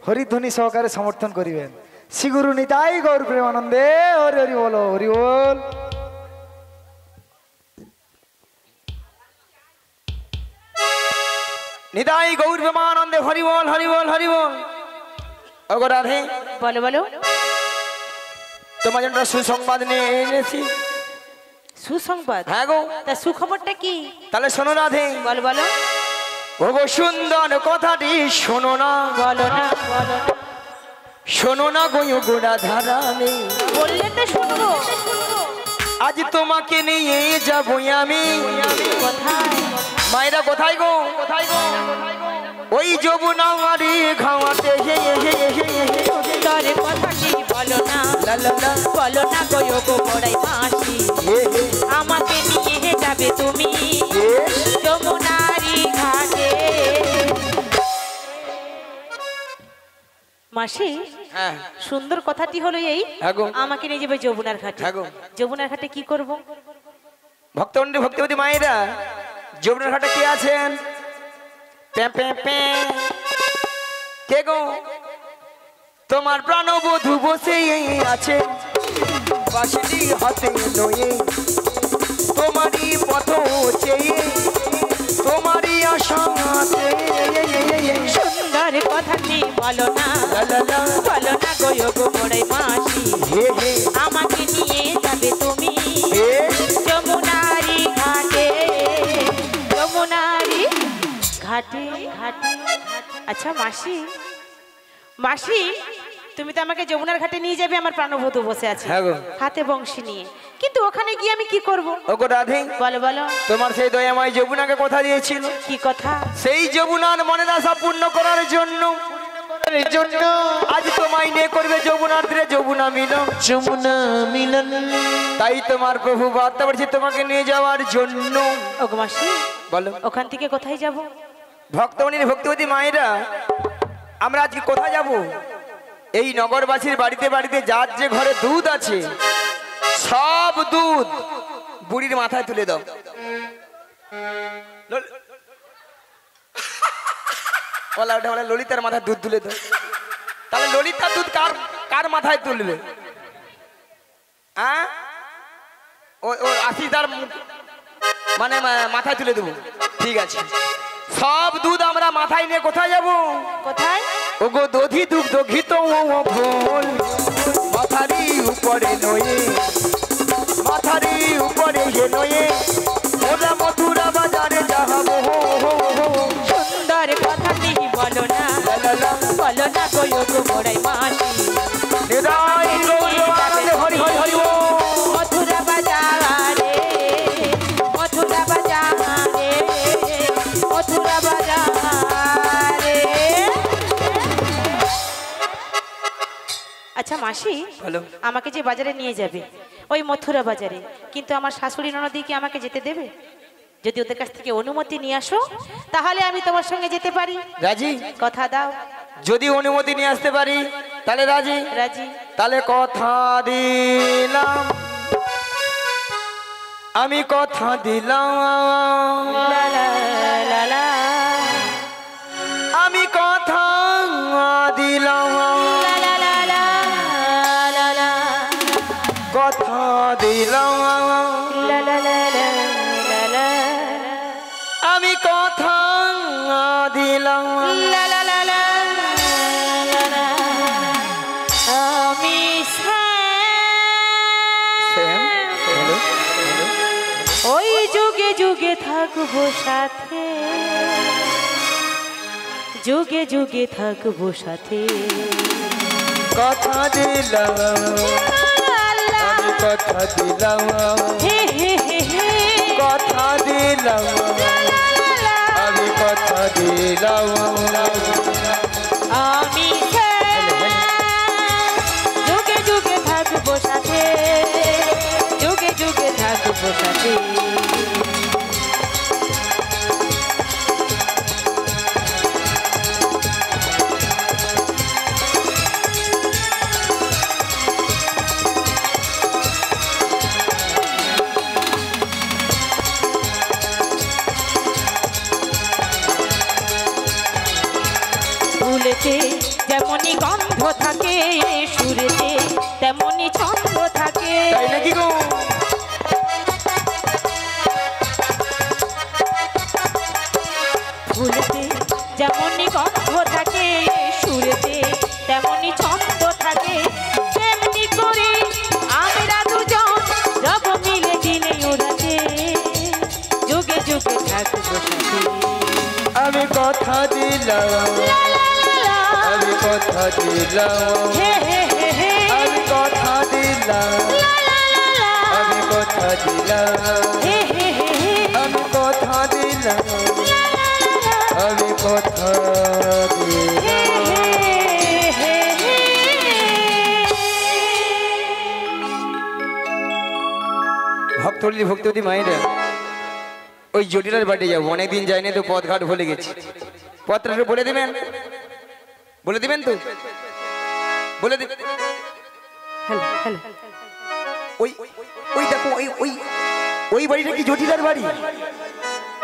হরিধ্বনি সহকারে সমর্থন করিবেন। শ্রী গুরু নিতাই গৌর প্রেমানন্দে হরি হরি বলো হরি বল। নিতাই গৌর প্রেমানন্দে হরি বল হরি বল হরি বল। ওগো রাধে, বলো বলো। তোমার জন্য সুসংবাদ নিয়ে এনেছি। সুসংবাদ? হ্যাঁ গো। তা সুখবরটা কি? তাহলে শোনো রাধে। বলো বলো। ওগো সুন্দর কথাটি শোনো না, বলো না, বলো না। শোনো না গো গোড়া ধারানে, বললে তো শুনবো। আজ তোমাকে নিয়ে যাবো আমি। কোথায়? মায়েরা কোথায় গো, কোথায় গো? ওই যমুনা মারি ঘামাতে। সুন্দর কথাটি বলো না, বলো না গো গো বড়াই মাসি, আমাকে নিয়ে যাবে তুমি যমুনারি ঘাটে। মাসি, হ্যাঁ সুন্দর কথাটি হলো এই, হ্যাঁ গো। আমাকে নিয়ে যাবে যমুনার ঘাটে। হ্যাঁ গো। যমুনার ঘাটে কি করব? ভক্তমন্ডলী ভক্তিবতী মায়েরা, যমুনার ঘাটে কে আছেন? পে পে পে। কে গো? তোমার প্রাণবধূ বসে আছে বাঁশিটি হাতে লয়ে, তোমারই পথ চেয়ে, তোমারই আশাতে। সুন্দর কথাটি বলো না, বলো না গো গো বড়াই মাসি, আমাকে নিয়ে যাবে তুমি যমুনারি ঘাটে। যমুনারি ঘাটে ঘাটে। আচ্ছা মাসি, মাসি তুমি তো আমাকে যমুনার ঘাটে নিয়ে যাবে, আমার প্রাণবধূ বসে আছে হ্যাঁ গো। হাতে বংশী নিয়ে, কিন্তু ওখানে গিয়ে আমি কি করব? ওগো রাধে, বলো বলো। তোমার সেই দয়াময় যমুনাকে কথা দিয়েছিল, কি কথা? সেই যমুনার মনের আশা পূর্ণ করার জন্য আজ তোমায় নিয়ে করবে যমুনার তীরে যমুনা মিলন। যমুনা মিলন। তাই তোমার প্রভু বার্তা বলছি তোমাকে নিয়ে যাওয়ার জন্য। ওগো মাসি, বলো ওখান থেকে কোথায় যাব? ভক্তমণির ভক্তিবতী মায়েরা, আমরা আজকে কোথায় যাব? এই নগরবাসীর বাড়িতে বাড়িতে যার যে ঘরে দুধ আছে, সব দুধ বুড়ির মাথায় তুলে দাও। বলা ওটা বলে ললিতার মাথায় দুধ তুলে দাও। তাহলে ললিতার দুধ কার কার মাথায় তুলবে? হ্যাঁ, ওর আশিদার মানে মাথায় তুলে দেবো। ঠিক আছে, সব দুধ আমরা মাথায় নিয়ে কোথায় যাব? কোথায়? ওগো দধি দুগ্ধ ঘিত ঘোল, মাথারি উপরে নয়ে, মাথারি উপরে হে নয়ে, ওরা মথুরা বাজারে যাহাবো। সুন্দর কথাটি বলো না, বলো না গো গো বড়াই মাসি, নিতাই গৌর প্রেমানন্দে হরি হরি হরি বল। মথুরা বাজারে, মথুরা বাজারে, মথুরা বাজারে। আচ্ছা মাসি, বলো। আমাকে যে বাজারে নিয়ে যাবে ওই মথুরা বাজারে, কিন্তু আমার শাশুড়ি ননদি কি আমাকে যেতে দেবে? যদি ওদের কাছ থেকে অনুমতি নিয়ে আসো তাহলে আমি তোমার সঙ্গে যেতে পারি। রাজি? কথা দাও। যদি অনুমতি নিয়ে আসতে পারি তাহলে রাজি। রাজি। তাহলে কথা দিলাম, আমি কথা দিলাম, লা লা লা লা। আমি কথা দিলাম, লা লা লা লা লা লা। কথা দিলাম, লা লা লা লা লা লা। আমি কথা দিলাম। লা লা লা লা লা লা। আমি ওই যুগে যুগে থাকবো সাথে, যুগে যুগে থাকবো সাথে। কথা দিলাম, আমি কথা দিলাম, হে হে হে হে। কথা দিলাম, আমি কথা দিলাম। আমি যুগে যুগে থাকবো সাথে, যুগে যুগে থাকবো সাথে। ফুলেতে যেমনই গন্ধ থাকে, সুরেতে তেমনই ছন্দ থাকে। তাই নাকি গো? ফুলেতে যেমনই গন্ধ থাকে, সুরেতে তেমনই ছন্দ থাকে। তেমনি করে আমরা দুজন রব মিলে দিনে ওরাতে, যুগে যুগে থাকবো সাথে। আমি কথা দিলাম, আমি কথা দিলাম, হে হে হে হে। আমি কথা দিলাম, আমি কথা দিলাম, হে হে হে হে। আমি কথা দিলাম, আমি কথা দিলাম। ভক্তলি ভক্তবতী মায়েরা, ওই জটিলার বাড়ি যাবো, অনেকদিন যাইনি তো, পথঘাট ভুলে গেছি। পথটা একটু বলে দিবেন, বলে দিবেন তো, বলে দিবেন। Hello hello. ওই ওই দেখো, ওই ওই ওই বাড়িটা কি জটিলার বাড়ি?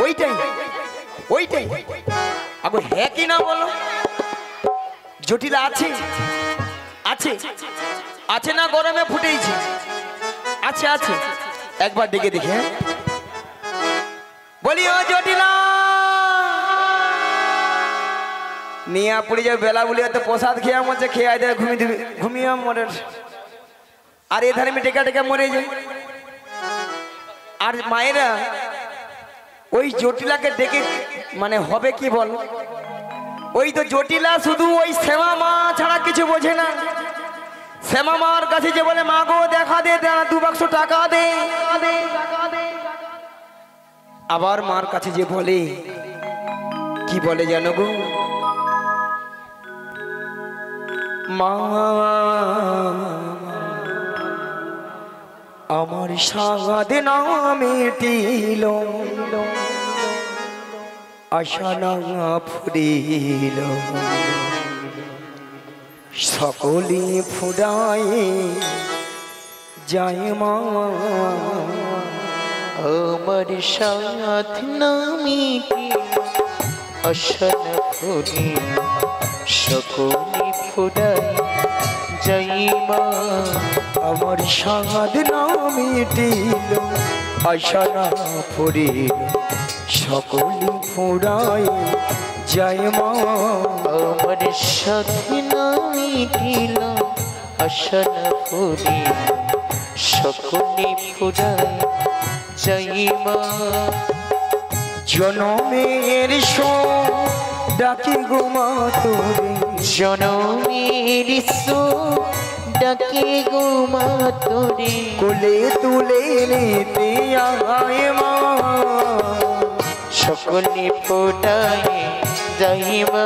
ওইটাই ওইটাই। আবার হ্যাঁ কি না বলো? জটিলা আছে আছে আছে না? গরমে ফুটেইছে, আছে আছে। একবার ডেকে দেখে, হ্যাঁ বলি, ও জটিলা, নিয়ে পড়ে যাবে বেলা বলি, তো প্রসাদ খেয়ে মরছে, খেয়ে আয় ঘুমিয়ে দিবি, ঘুমিয়ে মরে। আর এ ধারে আমি টেকা টেকা মরে যাই। আর মায়েরা ওই জটিলাকে ডেকে মানে হবে কি বল? ওই তো জটিলা শুধু ওই শ্যামা মা ছাড়া কিছু বোঝে না। শ্যামা মার কাছে যে বলে, মা গো দেখা দে, 2 বাক্স টাকা দে। আবার মার কাছে যে বলে, কি বলে জানো গো? মা আমার সাদ না মিটিল, আশা না ফুরিল, সকলে ফুরাই যায় মা। আমার সাথ নামিটি আসন ফুরি, সকলে ফুরাই যাই মা। আমার সাদ না মিটিল, আশা না ফুরিল, সকলে ফুরাই যায় মা। আমার সাথ নামিটিল আসন ফুরি, সকলে ফুরাই যাই মা। জনমের শো ডাকি গোমা তোরে, জনমের সো ডাকে গো মা তোরে, কোলে তুলে নিতে আয় মা। সকলে ফোটায় যাই মা।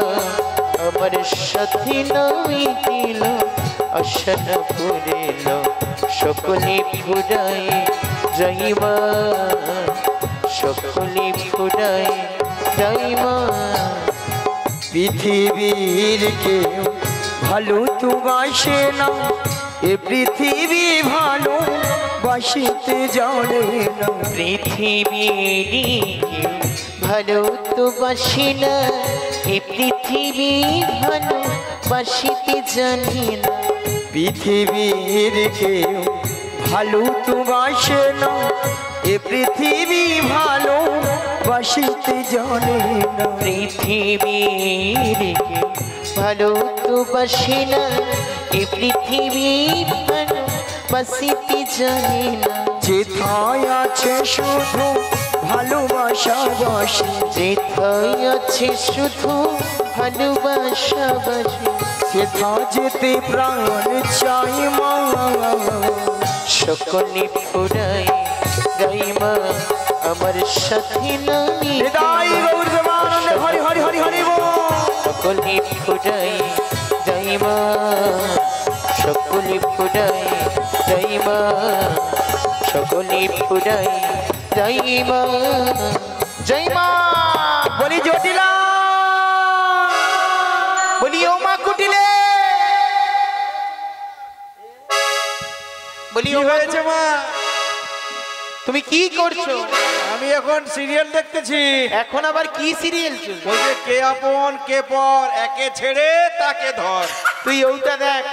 আমার সাথে নাই দিল আশান পুরিল সকলে ফুরায় যাইবা সকলে ফুরায় যাইবা পৃথিবীর কেউ ভালো তো বাসে না, এ পৃথিবী ভালো বাসিতে জানে না। পৃথিবীর ভালো তো বাসি না, এ পৃথিবী ভালো বাসিতে জানি না। পৃথিবীর কেউ ভালো তো বাসে না, এ পৃথিবী ভালো বাসিতে জানে না। পৃথিবীর ভালো তো বাসি না, এ পৃথিবী ভালো বাসিতে জানি না। যেথায় আছে শুধু ভালোবাসা বাসি, যেথায় আছে শুধু ভালোবাসা বাসি, সেথা যেতে প্রাণ চাই মা। সকলে ফুরাই গাইমা আমার সাথে নাই হৃদয় গৌর প্রেমানন্দে হরি হরি হরি হরি বল। সকলে ফুরাই যাইমা সকলে ফুরাই যাইমা সকলে ফুরাই যাইমা যাইমা বলি জটিলা, বলি ও মা কুটিলে, বলি ও হয়েছে মা তুমি কি করছো? আমি এখন সিরিয়াল দেখতেছি। এখন আবার কি সিরিয়াল চলছে? ওই যে কে আপন কে পর, একে ছেড়ে তাকে ধর। তুই ওইটা দেখ।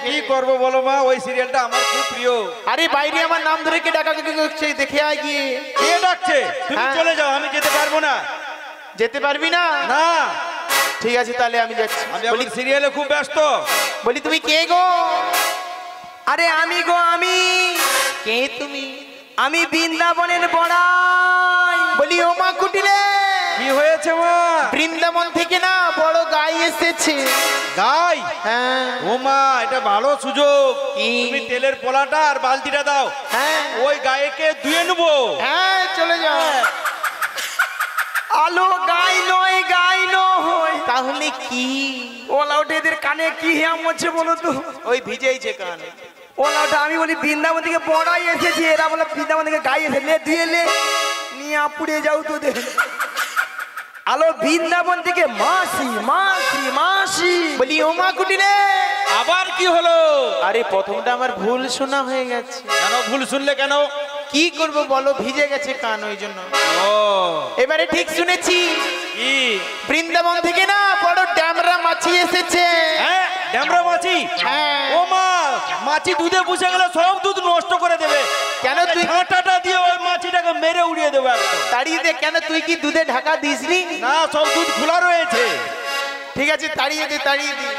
কি করবো বলো মা, ওই সিরিয়ালটা আমার খুব প্রিয়। আরে বাইরে আমার নাম ধরে কে ডাকাডাকি করছে, দেখে আয় গিয়ে। কে ডাকছে? তুমি হ্যাঁ। চলে যাও, আমি যেতে পারবো না। যেতে পারবি না? না, ঠিক আছে তাহলে আমি যাচ্ছি। আমি এখন সিরিয়ালে খুব ব্যস্ত। বলি তুমি কে গো? আরে আমি গো আমি, কে তুমি? আমি বৃন্দাবনের বড়াই। বলি ও মা কুটিলে, কি হয়েছে মা? বৃন্দাবন থেকে না বড় গাই এসেছে। গাই? হ্যাঁ ও মা, এটা ভালো সুযোগ। কি? তুমি তেলের পোলাটা আর বালতিটা দাও, হ্যাঁ ওই গায়েকে ধুয়ে নেবো। হ্যাঁ চলে যাও। আলো গাই নয় গাই নয়, তাহলে কি? ওলা উঠে এদের কানে কি হ্যাম হচ্ছে বলো তো? ওই ভিজেইছে কান। ওলা উঠে আমি বলি বৃন্দাবন থেকে বড়াই এসেছি, এরা বলে বৃন্দাবন থেকে গাই এসে লে ধুয়ে লে নিয়ে পুড়ে যাও তোদের। আলো বৃন্দাবন থেকে মাসি মাসি মাসি। বলি ও মা কুটিলে, আবার কি হলো? আরে প্রথমটা আমার ভুল শোনা হয়ে গেছে। কেন ভুল শুনলে কেন? কি করব বলো, ভিজে গেছে কান ওই জন্য। ও এবারে ঠিক শুনেছি, কি? বৃন্দাবন থেকে না বড় ড্যামরা মাছি এসেছে। হ্যাঁ, ড্যামরা মাছি? হ্যাঁ। ও মা, মাছি দুধে বসে গেলে সব দুধ নষ্ট করে দেবে। কেন তুই কাঁটাটা দিয়ে ওই মাছিটাকে মেরে উড়িয়ে দেবে একদম। তাড়িয়ে দে। কেন তুই কি দুধে ঢাকা দিসনি? না, সব দুধ খোলা রয়েছে। ঠিক আছে তাড়িয়ে দে, তাড়িয়ে দে।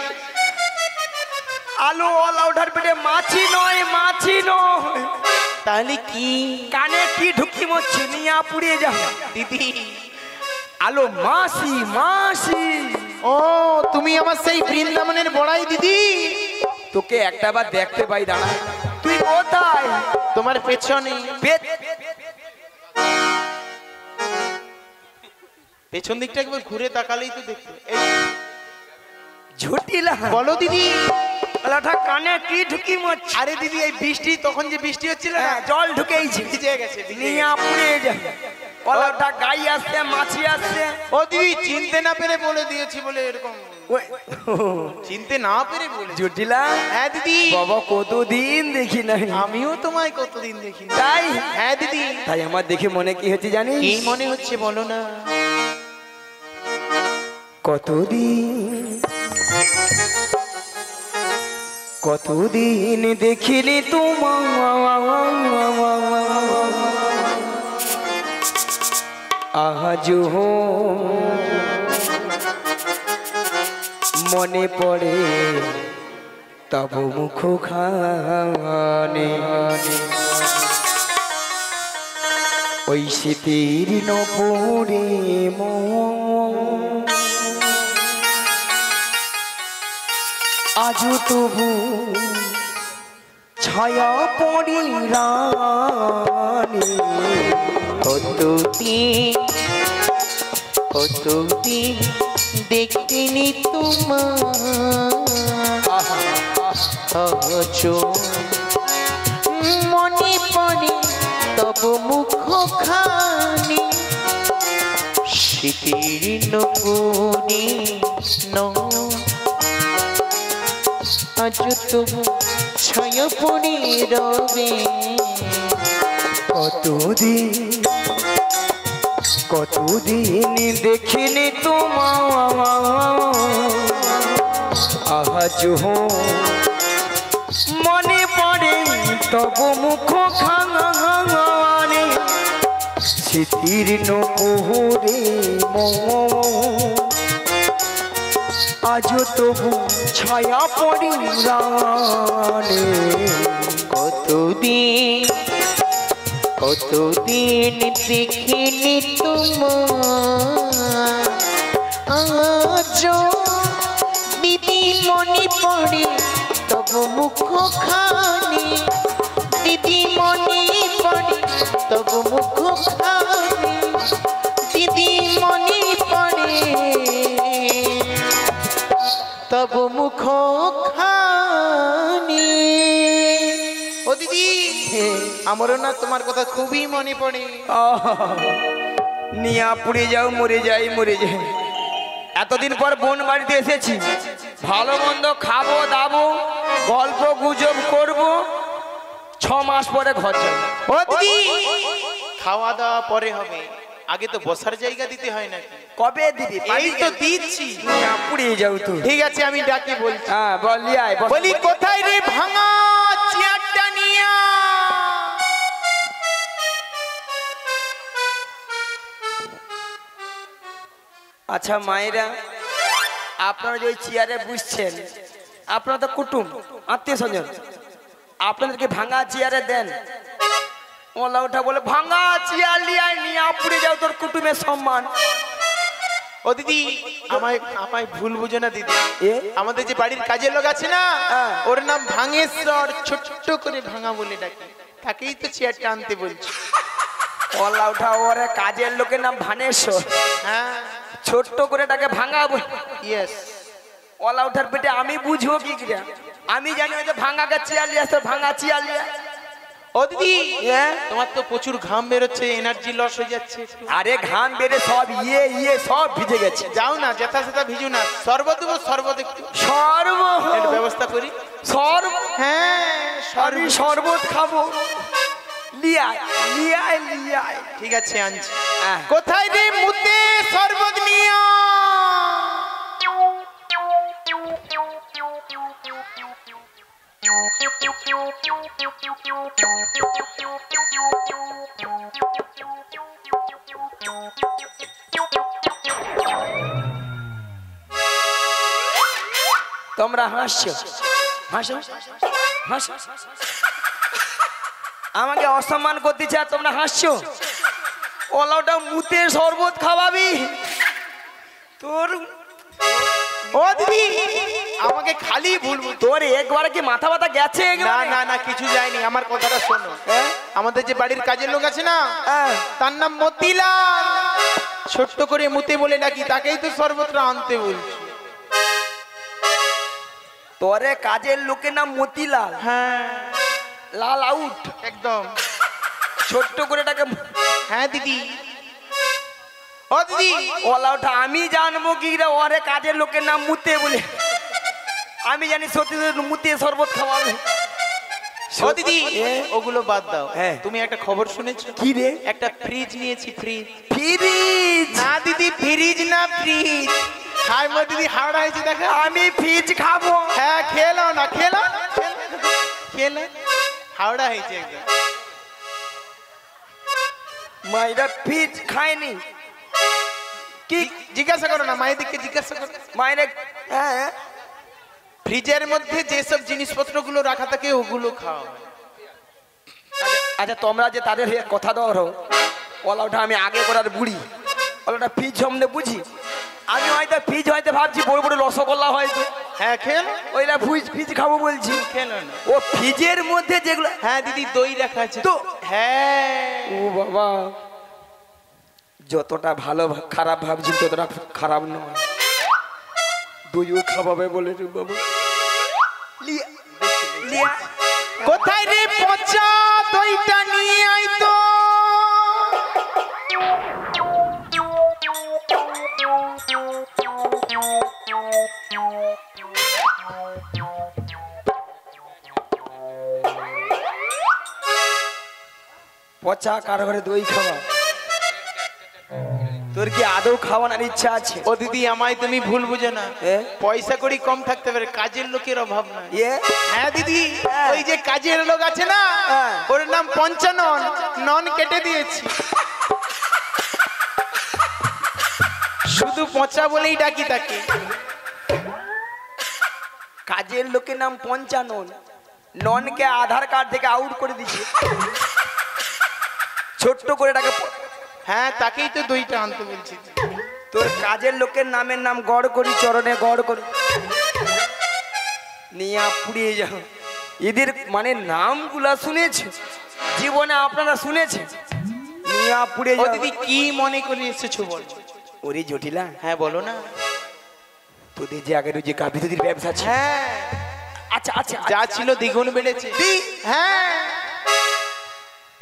আলো ওলা উঠার পেটে মাছি নয় মাছি নয়, তাহলে কি? কানে কি ঢুকি মরছি নিয়ে পুড়িয়ে যাও দিদি আলো মাসি মাসি। ও তুমি আমার সেই বৃন্দাবনের বড়াই দিদি। তোকে একটা বার দেখতে পাই, দাঁড়া। তুই কোথায়? তোমার পেছনে। পেছন দিকটা একবার ঘুরে তাকালেই তো দেখতে। ঝুটিলা বলো দিদি। ওলাটা কানে কি ঢুকি মরছি? আরে দিদি এই বৃষ্টি, তখন যে বৃষ্টি হচ্ছিল না, হ্যাঁ, জল ঢুকেইছে ভিজে গেছে, ভিজে নিয়ে গেছে। পুড়িয়ে যায়। ওলাটা গাই আসছে মাছি আসছে। ও দিদি চিনতে না পেরে বলে দিয়েছি বলে এরকম। ওই- চিনতে না পেরে বলে। জুটিলা হ্যাঁ দিদি। বাবা কতদিন দেখি নাই। আমিও তোমায় কতদিন দেখি। তাই হ্যাঁ দিদি। তাই আমার দেখে মনে কি হচ্ছে জানিস? কি মনে হচ্ছে বলো না। কতদিন দেখিলি তোমার আজ মনে পড়ে তব মুখ খানে, ওই শীতের নপরে আজও তবু ছায়া পড়ি রানী। কতদিন কতদিন দেখিনি তোমার আজ মনে পড়ে তব মুখ খানি শীতের নপুরি আজ তবু ছায়া পড়ে রবে কতদিন দেখিনি তোমার আজ মনে পড়ে তব মুখ খানি স্মৃতির নপুরে আজ তবু ছায়া পড়িলানে কতদিন দেখিনি তোমার আজ দিদি মনে পড়ে তব মুখ খানি দিদি মনে পড়ে তব মুখ খানি দিদি মনে পড়ে তব মুখ খানি ও দিদি আমারও না তোমার কথা খুবই মনে পড়ে নিয়া পুড়ে যাও মরে যাই এতদিন পর বোন বাড়িতে এসেছি ভালো মন্দ খাবো দাবো গল্প গুজব করব 6 মাস পরে ঘর যাব ও দিদি খাওয়া দাওয়া পরে হবে আগে তো বসার জায়গা দিতে হয় নাকি কবে দিবি এই তো দিচ্ছি নিয়া পুড়ে যাও তো ঠিক আছে আমি ডাকি বলছি হ্যাঁ বলি আয় বলি কোথায় রে ভাঙা চেয়ারটা নিয়া আচ্ছা মায়েরা আপনারা যে ওই চেয়ারে বসছেন আপনারা তো কুটুম আত্মীয় স্বজন আপনাদেরকে ভাঙা চেয়ারে দেন ওলা ওঠা বলে ভাঙা চেয়ার লিয়াই নিয়ে পুড়ে যাও তোর কুটুমের সম্মান ও দিদি আমায় ভুল বুঝো না দিদি আমাদের যে বাড়ির কাজের লোক আছে না ওর নাম ভাঙেশ্বর ছোট্ট করে ভাঙা বলে ডাকে তাকেই তো চেয়ারটা আনতে বলছি ওলা ওঠা ওরে কাজের লোকের নাম ভানেশ্বর হ্যাঁ ছোট্ট করে তাকে ভাঙা ইয়েস ওলা ওঠার পেটে আমি বুঝবো কি কিরা আমি জানি ওই যে ভাঙাকে চেয়ার লিয়ে আসতে ভাঙা চেয়ার লিয়ে ও দিদি তোমার তো প্রচুর ঘাম বেরোচ্ছে এনার্জি লস হয়ে যাচ্ছে আরে ঘাম বেড়ে সব ইয়ে সব ভিজে গেছে যাও না যেথা সেটা ভিজু না শরবত দেবো শরবত একটু ব্যবস্থা করি হ্যাঁ আমি শরবত খাবো লিয়াই ঠিক আছে আনছি কোথায় রে মুতে শরবত নিয়া তোমরা হাসছো আমাকে অসম্মান করতে চাও তোমরা হাসছো ওলাটা মুতে শরবত খাওয়াবি তোর ও দিদি আমাকে খালি ভুল তোর একবার কি মাথা ব্যথা গেছে না না না কিছু যায়নি আমার কথাটা শোনো আমাদের যে বাড়ির কাজের লোক আছে না তার নাম মতিলাল ছোট্ট করে মুতে বলে ডাকি তাকেই তো শরবতটা আনতে বলছি তোরে কাজের লোকের নাম মতিলাল হ্যাঁ লাল আউট একদম ছোট্ট করে ডাকে হ্যাঁ দিদি ও দিদি ওলা ওঠা আমি জানবো কি রে ওরে কাজের লোকের নাম মুতে বলে আমি জানি সত্যি মুতে শরবত খাওয়াবে ও দিদি ওগুলো বাদ দাও তুমি একটা খবর শুনেছো কি রে একটা ফ্রিজ নিয়েছি ফ্রিজ না দিদি ফ্রিজ না ফ্রিজ হাই মো দিদি হাওড়া হয়েছে দেখো আমি ফ্রিজ খাবো হ্যাঁ খেলো না হাওড়া হয়েছে একদম মায়েরা ফ্রিজ খায়নি কি জিজ্ঞাসা করো না মায়েদেরকে জিজ্ঞাসা করো মায়েরা হ্যাঁ ফ্রিজের মধ্যে যেসব জিনিসপত্রগুলো রাখা থাকে ওগুলো খাও আচ্ছা তোমরা যে তাদের কথা ধরো ওলা ওটা আমি আগে করার বুড়ি ওটা ফ্রিজ সম্বন্ধে বুঝি আমি হয়তো ফ্রিজ হয়তো ভাবছি বড় বড় রসগোল্লা হয়তো হ্যাঁ খেল ওইটা ফ্রিজ খাবো বলছি খেলো না ও ফ্রিজের মধ্যে যেগুলো হ্যাঁ দিদি দই রাখা আছে তো হ্যাঁ ও বাবা যতটা ভালো খারাপ ভাবছি ততটা খারাপ নয়। দইও খাওয়াবে বলে রে বাবা। লিয়া লিয়া কোথায় রে পচা দইটা নিয়ে আই তো। পচা কার ঘরে দই খাওয়া? তোর কি আদৌ খাওয়ানোর ইচ্ছা আছে? ও দিদি আমায় তুমি ভুল বুঝো না, এ? পয়সা কড়ি কম থাকতে পারে, কাজের লোকের অভাব নাই। এ? হ্যাঁ দিদি, ওই যে কাজের লোক আছে না, হ্যাঁ। ওর নাম পঞ্চানন, নন কেটে দিয়েছি, শুধু পচা বলেই ডাকি তাকে। কাজের লোকের নাম পঞ্চানন, ননকে আধার কার্ড থেকে আউট করে দিচ্ছে, ছোট্ট করে ডাকে। হ্যাঁ তাকেই তো দইটা আনতে বলছি। তোর কাজের লোকের নামের নাম গড় করি, চরণে গড় করি, নিয়ে পুড়িয়ে যাও। এদের মানে নামগুলা শুনেছে জীবনে, আপনারা শুনেছে? নিয়ে পুড়িয়ে ও যাও। দিদি কি মনে করে এসেছো বলো? ওরে জটিলা, হ্যাঁ বলো না। তোদের যে আগের ওই যে গাভী দুধের ব্যবসা আছে, হ্যাঁ আচ্ছা আচ্ছা, যা ছিল দ্বিগুণ বেড়েছে। হ্যাঁ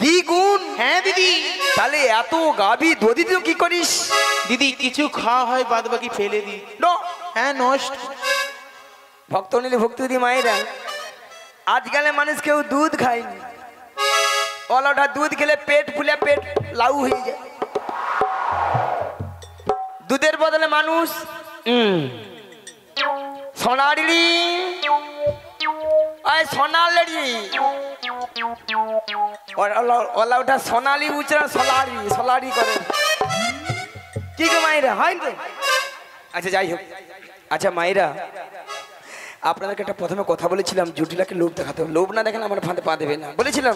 দ্বিগুণ? হ্যাঁ দিদি। তাহলে এত গাভী দধি তুই কি করিস? দিদি কিছু খাওয়া হয়, বাদ বাকি ফেলে দিই। হ্যাঁ নষ্ট। ভক্ত নিলে ভক্তি মায়েরা, আজকালে মানুষ কেউ দুধ খায়নি, অলটা দুধ খেলে পেট ফুলে পেট লাউ হয়ে যায়। দুধের বদলে মানুষ সোনারি, সোনালি, ওলা ওটা সোনালি উচ্চারণ সোলারি, সোলারি করে কি গো মায়েরা, হয় তো? আচ্ছা যাই হোক। আচ্ছা মায়েরা, আপনাদেরকে একটা প্রথমে কথা বলেছিলাম, জটিলাকে লোভ দেখাতে হবে, লোভ না দেখেন আমার ফাঁদে পা দেবে না বলেছিলাম।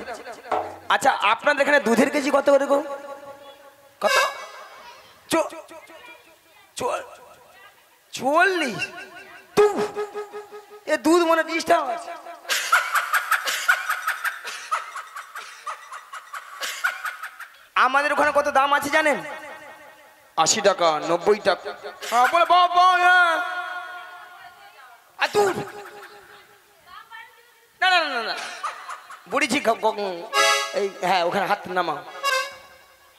আচ্ছা আপনাদের এখানে দুধের কেজি কত করে গো? কত? 40? এ দুধ মনে 20 টাকা আছে। আমাদের ওখানে কত দাম আছে জানেন? 80 টাকা, 90 টাকা। হ্যাঁ বলে বাবা, দুধ না না না না বলেছি এই, হ্যাঁ ওখানে হাত নামাও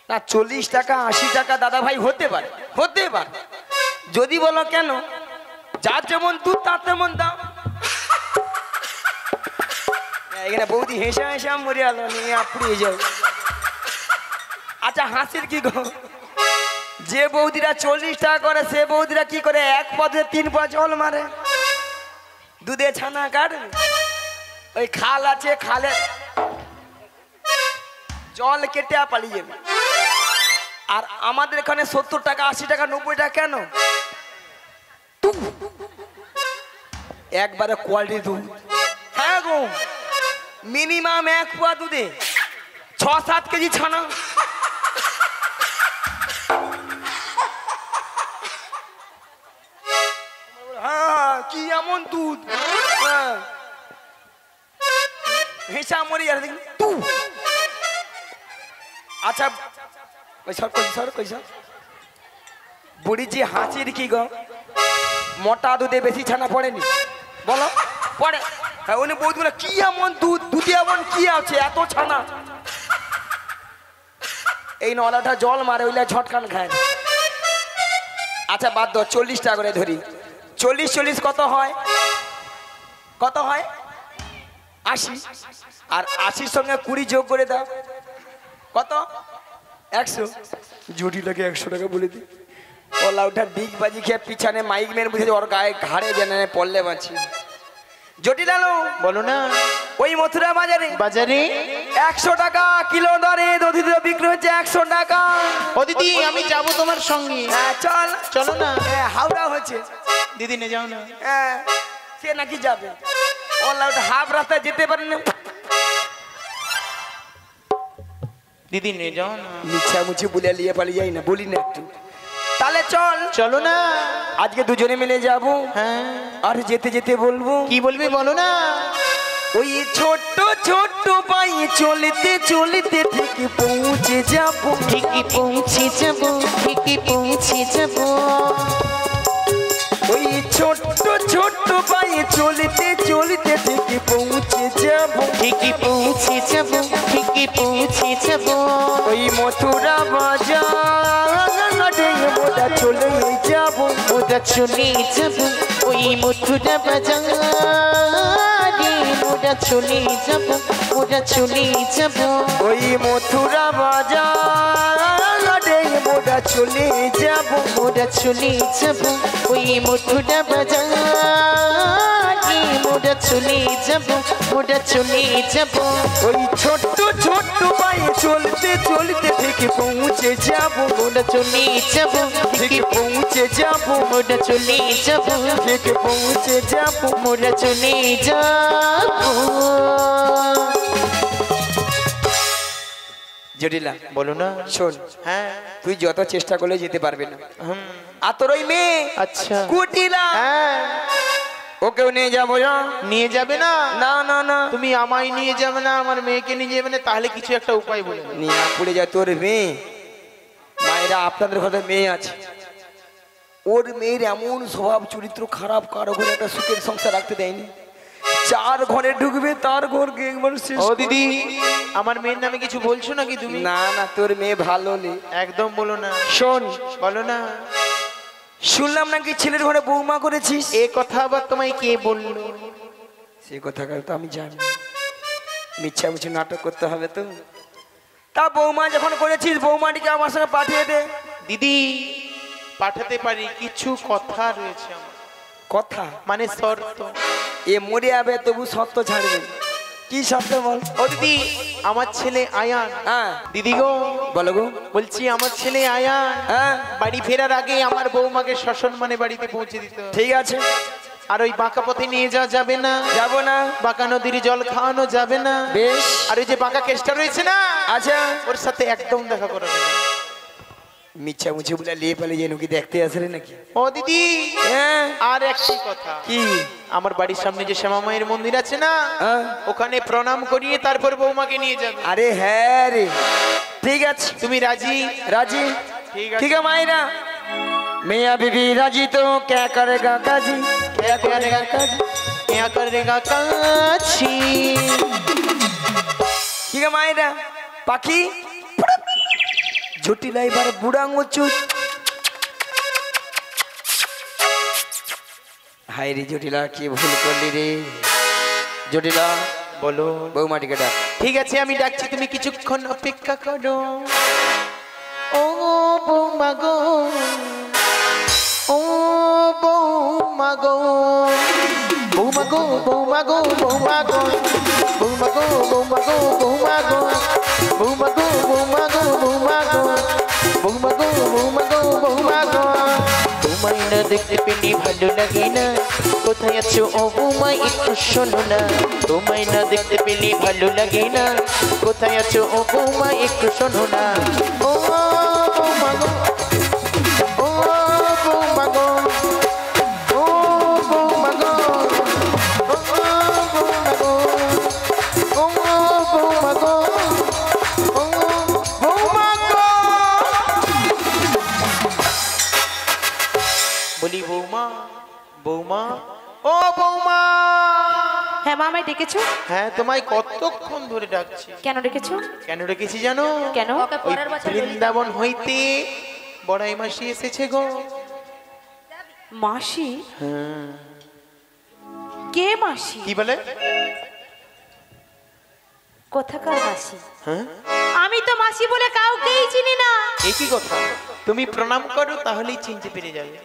না। 40 টাকা 80 টাকা দাদা ভাই হতে পারে, হতে পারে। যদি বলো কেন, যার যেমন দুধ তার তেমন দাম। এখানে বৌদি হেসে হেসে মরে আলো নিয়ে আপুড়িয়ে যাও। আচ্ছা হাসির কি গো, যে বৌদিরা 40 টাকা করে সে বৌদিরা কি করে 1 পদে 3 পা জল মারে, দুধে ছানা কাটে। ওই খাল আছে, খালে জল কেটে পালিয়ে যাবে। আর আমাদের এখানে 70 টাকা 80 টাকা 90 টাকা কেন? একবারে কোয়ালিটি দুধ। হ্যাঁ গো, মিনিমাম 1 পোয়া দুধে 6-7 কেজি ছানা। হ্যাঁ কি এমন দুধ, হ্যাঁ হেসা মরি আর দেখি তু। আচ্ছা ওই সর কই সর কই সর। বুড়ি জি হাসির কি গো, মোটা দুধে বেশি ছানা পড়েনি বলো? পড়ে। হ্যাঁ উনি বৌদিগুলো কি এমন দুধ, দুধে এমন কি আছে এত ছানা? এই নলাটা জল মারে, ওইলা ঝটকান খায়। আচ্ছা বাদ দাও, 40 টাকা করে ধরি। 40 কত হয়? কত হয়? 80। আর 80 সঙ্গে 20 যোগ করে দাও, কত? 100। জুটি লাগে 100 টাকা বলে দিই। ওলা ওঠার দিক বাজি খেয়ে পিছনে মাইক মেরে বুঝে ওর গায়ে ঘাড়ে জেনে পড়লে বাঁচি। জটিল আলো বলো না। ওই মথুরা বাজারে বাজারে 100 টাকা কিলো দরে দধি বিক্রি হচ্ছে 100 টাকা। ও দিদি আমি যাবো তোমার সঙ্গে। হ্যাঁ চল, চলো না। হাওড়া হচ্ছে দিদি নে যাও না। হ্যাঁ সে নাকি যাবে, ওলা ওটা হাফ রাস্তায় যেতে পারে না। দিদি নে যাও না। মিছামুছি বলে নিয়ে পালিয়ে যাই না, বলি না একটু। তাহলে চল, চলো না। আজকে দুজনে মিলে যাব। হ্যাঁ আর যেতে যেতে বলবো কি বলবি বলো না। ওই ছোট্ট ছোট্ট পায়ে চলতে চলতে ঠিক পৌঁছে যাব, ঠিকই পৌঁছে যাব, ঠিকই পৌঁছে যাব। ওই ছোট্ট ছোট্ট পায়ে চলতে চলতে ঠিক পৌঁছে যাব, ঠিকই পৌঁছে যাব, ঠিকই পৌঁছে যাব। ওই মথুরা বাজারে মোটা চলে যাব, মোরা চলে যাব, ওই মথুরা বাজারে মোরা চলে যাব, মোরা চলে যাব। ওই মথুরা বাজারে মোটা চলে যাব, মোরা চলে যাব, ওই মথুরা বাজারে মোরা চলে যাব, মোরা চলে যাব। ওই ছোট্ট ছোট্ট পায়ে চলতে চলতে ঠিক পৌঁছে যাব, মোরা চলে যাব, ঠিক পৌঁছে যাব, মোরা চলে যাব, ঠিক পৌঁছে যাব। মোরা চলে যাব। জটিলা বলো না। শোন, হ্যাঁ তুই যত চেষ্টা করলে যেতে পারবি না। হুম, আর তোর ওই মেয়ে আচ্ছা কুটিলা, হ্যাঁ ওকেও নিয়ে যাবো না। নিয়ে যাবে না? না না না, তুমি আমায় নিয়ে যাবে না, আমার মেয়েকে নিয়ে যাবে না, তাহলে কিছু একটা উপায় বলে দাও। নিয়ে পড়ে যায় তোর মেয়ে। মায়েরা আপনাদের ঘরে মেয়ে আছে, ওর মেয়ের এমন স্বভাব চরিত্র খারাপ, কারো ঘরে একটা সুখের সংসার রাখতে দেয়নি। চার ঘরে ঢুকবে, তার ঘরকে একবার শেষ ও করে দিদি, দিবে। আমার মেয়ের নামে কিছু বলছো নাকি তুমি? না না, তোর মেয়ে ভালো লে। একদম বলো না। শোন, বলো না। শুনলাম নাকি ছেলের ঘরে বৌমা করেছিস। এ কথা আবার তোমায় কে বললো? সে কথা তো আমি জানি, মিথ্যা মিছি নাটক করতে হবে তো। তা বৌমা যখন করেছিস, বৌমাটিকে আমার সঙ্গে পাঠিয়ে দে। দিদি পাঠাতে পারি, কিছু কথা রয়েছে আমার, কথা মানে শর্ত। এ মরে যাবে তবু সত্য ছাড়বে। কি শর্ত বল। ও দিদি, আমার ছেলে আয়ান। হ্যাঁ দিদি গো, বলো গো। বলছি আমার ছেলে আয়ান হ্যাঁ বাড়ি ফেরার আগে আমার বৌমাকে শ্বশুর মানে বাড়িতে পৌঁছে দিতে হবে। ঠিক আছে, আর ওই বাঁকা পথে নিয়ে যাওয়া যাবে না, যাবো না। বাঁকা নদীর জল খাওয়ানো যাবে না। বেশ, আর ওই যে বাঁকা কেসটা রয়েছে না, আচ্ছা। ওর সাথে একদম দেখা করাবে না। মিথ্যা মুছে বলে লিয়ে পালে যেন কি দেখতে আসলে নাকি। ও দিদি, হ্যাঁ আর একটি কথা। কি? আমার বাড়ির সামনে যে শ্যামা মায়ের মন্দির আছে না, হ্যাঁ। ওখানে প্রণাম করিয়ে তারপর বৌমাকে নিয়ে যাবে। আরে হ্যাঁ রে, ঠিক আছে। তুমি রাজি? राजी ठीक है। ठीक है मायरा, मियाँ बीबी राजी तो क्या करेगा काजी, क्या करेगा काजी। क्या करेगा काची। ठीक है मायरा, पाखी झूठी लाई बार बुढ़ा मुचुत। हाय रे জটিলা, কি ভুল করলি রে জটিলা। বলো। বৌমাটিকে ডাক। ঠিক আছে, আমি ডাকছি, তুমি কিছুক্ষণ অপেক্ষা করো। ও বৌমা গো, ও বৌমা গো, বৌমা গো, বৌমা গো, বৌমা গো, বৌমা গো, বৌমা গো, বৌমা গো, বৌমা গো, বৌমা গো, বৌমা গো, বৌমা গো, বৌমা গো, বৌমা গো। তোমায় না দেখতে পেলে ভালো লাগে না, কোথায় আছো ও বৌমা একটু শোনো না। তোমায় না দেখতে পেলে ভালো লাগে না, কোথায় আছো ও বৌমা একটু শোনো না। ও বৌমা গো, ও বৌমা গো, ও বৌমা গো, ও বৌমা গো, ও বৌমা গো, ও বৌমা গো। বলি বৌমা, বৌমা, ও বৌমা। হ্যাঁ মা, আমায় ডেকেছো? হ্যাঁ, তোমায় কতক্ষণ ধরে ডাকছি। কেন ডেকেছো? কেন ডেকেছি জানো? কেন? ওকে ওই পরের বছর বৃন্দাবন হইতে বড়াই মাসি এসেছে গো। মাসি? কে মাসি? কি বলে? কোথাকার মাসি? হ্যাঁ, আমি তো মাসি বলে কাউকেই চিনি না। এই কি কথা? তুমি প্রণাম করো, তাহলেই চিনতে পেরে যাবে।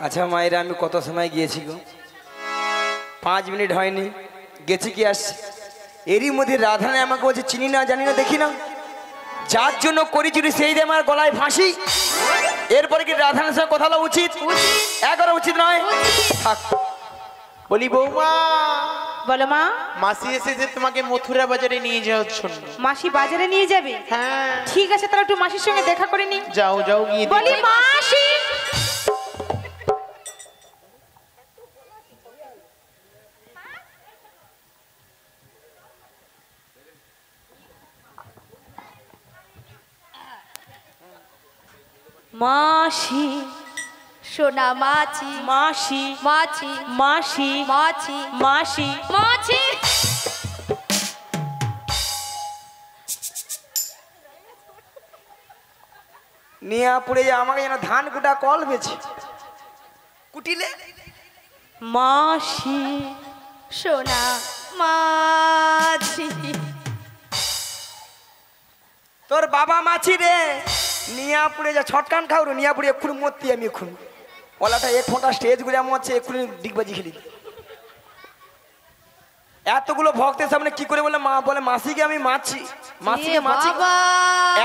আচ্ছা মায়েরা, আমি কত সময় গিয়েছি গো? 5 মিনিট হয়নি, গেছি কি আসছি। এরই মধ্যে রাধানে আমাকে বলছে চিনি না, জানি না, দেখি না। যার জন্য করি চুরি সেই দিয়ে আমার গলায় ফাঁসি। এরপরে কি রাধানের সঙ্গে কথা বলা উচিত? একবারে উচিত নয়। থাক। বলি বৌমা, বলো মা। মাসি এসেছে তোমাকে মথুরা বাজারে নিয়ে যাওয়ার জন্য। মাসি বাজারে নিয়ে যাবে? হ্যাঁ, ঠিক আছে, তাহলে একটু মাসির সঙ্গে দেখা করে নি। যাও যাও, গিয়ে বলি মাসি, মাসি সোনা মাছি মাসি মাছি মাসি মাছি মাসি মাছি। নিয়া পুড়ে যায় আমাকে যেন ধান কুটা কল বেছে কুটিলে। মাসি সোনা মাছি। তোর বাবা মাছি রে নিয়া পুড়ে যা ছটকান খাও রে নিয়া পুড়ে এক্ষুনি মরতি আমি এক্ষুনি ওলাটা এক ফোঁটা স্টেজ ঘুরে আমার হচ্ছে এক্ষুনি ডিগবাজি খেলি। এতগুলো ভক্তের সামনে কি করে বলে মা বলে মাসিকে আমি মাছি মাসিকে মাছি বাবা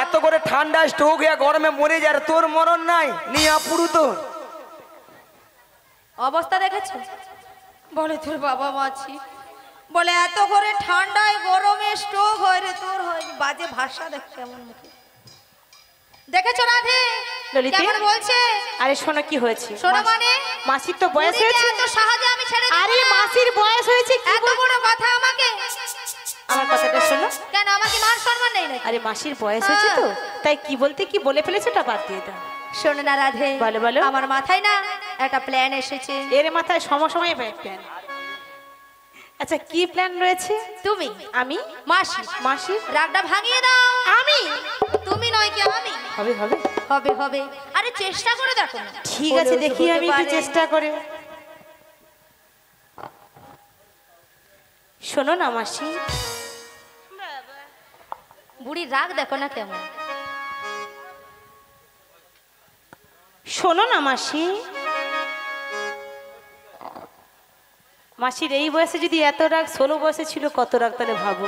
এত করে ঠান্ডা স্ট্রোক হয়ে গরমে মরে যায় তোর মরণ নাই নিয়া পুরু তোর অবস্থা দেখেছো? বলে তোর বাবা মাছি বলে এত করে ঠান্ডায় গরমে স্ট্রোক হয় রে তোর হয়। বাজে ভাষা দেখ কেমন মুখে। দেখেছো রাধে ললিতে? কেমন বলছে? আরে শোনো কি হয়েছে? শোনো মানে মাসির তো বয়স বুড়িকে হয়েছে। এত সহজে আমি ছেড়ে দেব আরে না। মাসির বয়স হয়েছে কি এত বড় কথা আমাকে। আমার কথাটা শোনো। কেন আমাকে মান সম্মান নেই নাকি? আরে মাসির বয়স হয়েছে তো তাই কি বলতে কি বলে ফেলেছে ওটা বাদ দিয়ে দাও। শোনো না রাধে বলো, বলো। আমার মাথায় না একটা প্ল্যান এসেছে। এর মাথায় সময় প্ল্যান। আচ্ছা কি প্ল্যান রয়েছে? তুমি আমি মাসি মাসি রাগটা ভাঙিয়ে দাও। আমি তুমি নয় কি আমি? হবে হবে হবে হবে। আরে চেষ্টা করে দেখো না। ঠিক আছে হলেও তো দেখি হতে আমি একটু পারে। চেষ্টা করে। শোনো না মাসি বুড়ির রাগ দেখো না কেমন। শোনো না মাসি মাসির এই বয়সে যদি এত রাগ 16 বয়সে ছিল কত রাগ তাহলে ভাবো।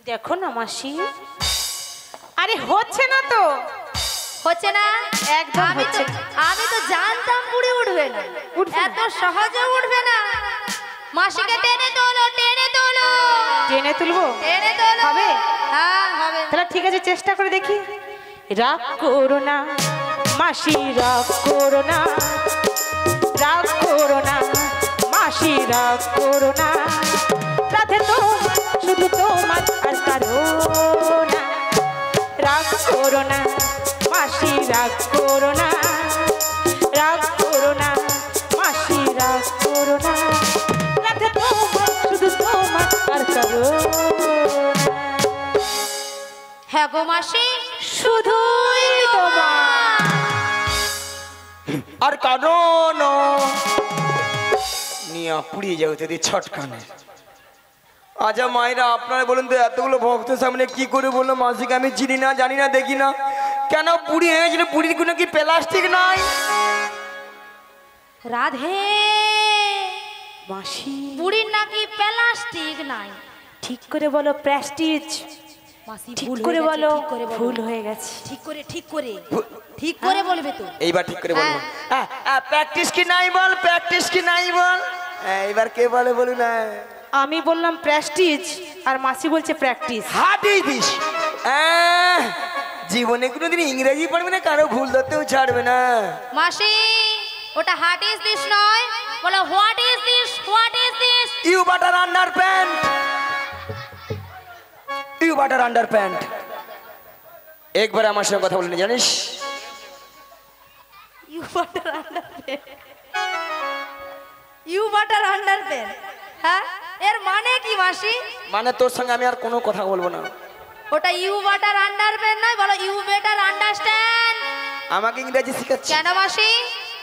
দেখো না মাসি আরে হচ্ছে না তো হচ্ছে না একদম আমি হচ্ছে তো না। আমি তো জানতাম বুড়ি উঠবে না উঠবে না। এত সহজে উঠবে না। মাসিকে টেনে তোলো টেনে তোলো টেনে তুলবো টেনে তোলো। হবে? হ্যাঁ হবে। তাহলে ঠিক আছে চেষ্টা করে দেখি। রাগ করো না মাসি রাগ করো না রাগ করো না মাসি রাগ করো না রাধে তোমার শুধু তোমার আর কারো না। রাগ করো না মাসি রাগ করো না রাগ করো না মাসি রাগ করো না রাধে তোমার শুধু তোমার আর কারো না। হ্যাঁ গো মাসি শুধুই তোমার। আর কারণ নিয়া পুড়িয়ে যাও যদি ছটকানে। আচ্ছা মায়েরা আপনারা বলুন তো এতগুলো ভক্তের সামনে কি করে বললো মাসিকে আমি চিনি না জানি না দেখি না কেন পুড়ি হয়েছিল? পুরীর কোনো কি প্লাস্টিক নাই? রাধে মাসি বুড়ির নাকি প্লাস্টিক নাই। ঠিক করে বলো প্রেস্টিজ। মাসি ঠিক ভুল করে হয়ে বলো গেছে, ঠিক করে বলো। ভুল হয়ে গেছে। ঠিক করে ঠিক করে বলবে তো। এইবার ঠিক করে বলবো। প্র্যাকটিস কি নাই বল প্র্যাকটিস কি নাই বল। এইবার কে বলে বলুন না। আমি বললাম প্রেস্টিজ আর মাসি বলছে প্র্যাকটিস। হার্ডই দিস জীবনে কোনোদিন ইংরেজি পড়বে না কারো ভুল ধরতেও ছাড়বে না। মাসি ওটা হার্ট ইজ দিস নয় বলো what is this what is this. You butter underpant you butter underpant. একবার আমার সঙ্গে কথা বলিনি জানিস? You butter underpant you butter underpant. হ্যাঁ এর মানে কি মাসি? মানে তোর সঙ্গে আমি আর কোনো কথা বলবো না। ওটা ইউ বাটার আন্ডারপ্যান্ট নয় বলো ইউ বেটার আন্ডারস্ট্যান্ড। আমাকে ইংরেজি শিখাচ্ছি। কেন মাসি?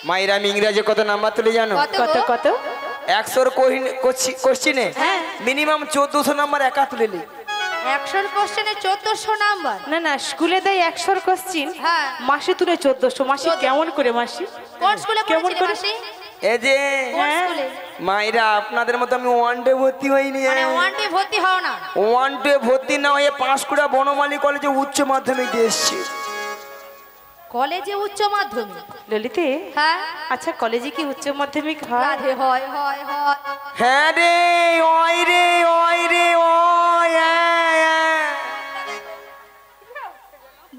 মায়েরা আমি ইংরেজি কত নাম্বার তুলে জানো? কত কত? 100 কোশ্চিনে হ্যাঁ। মিনিমাম 1400 নাম্বার একা তুলে নি। 100 কোশ্চেনে 1400 নাম্বার। না না স্কুলে দেয় 100 কোশ্চিন হ্যাঁ। মাসি তুলে 1400। মাসি কেমন করে মাসি? কোন স্কুলে কেমন পড়েছিলি করে? মাসি? এই যে কোন হ্যাঁ। স্কুলে? মায়েরা আপনাদের মতো আমি ওয়ান ডে ভর্তি হইনি। মানে ওয়ান ডে ভর্তি হও না? ওয়ান ডে ভর্তি না হয়ে পাঁশকুড়া বনমালী কলেজে উচ্চ মাধ্যমিক দিয়ে এসছি। কলেজে উচ্চ মাধ্যমিক? ললিতে হ্যাঁ আচ্ছা কলেজে কি উচ্চ মাধ্যমিক হয়? রাধে হয় হয় হয়। হ্যাঁ রে ওই রে ওই রে ওই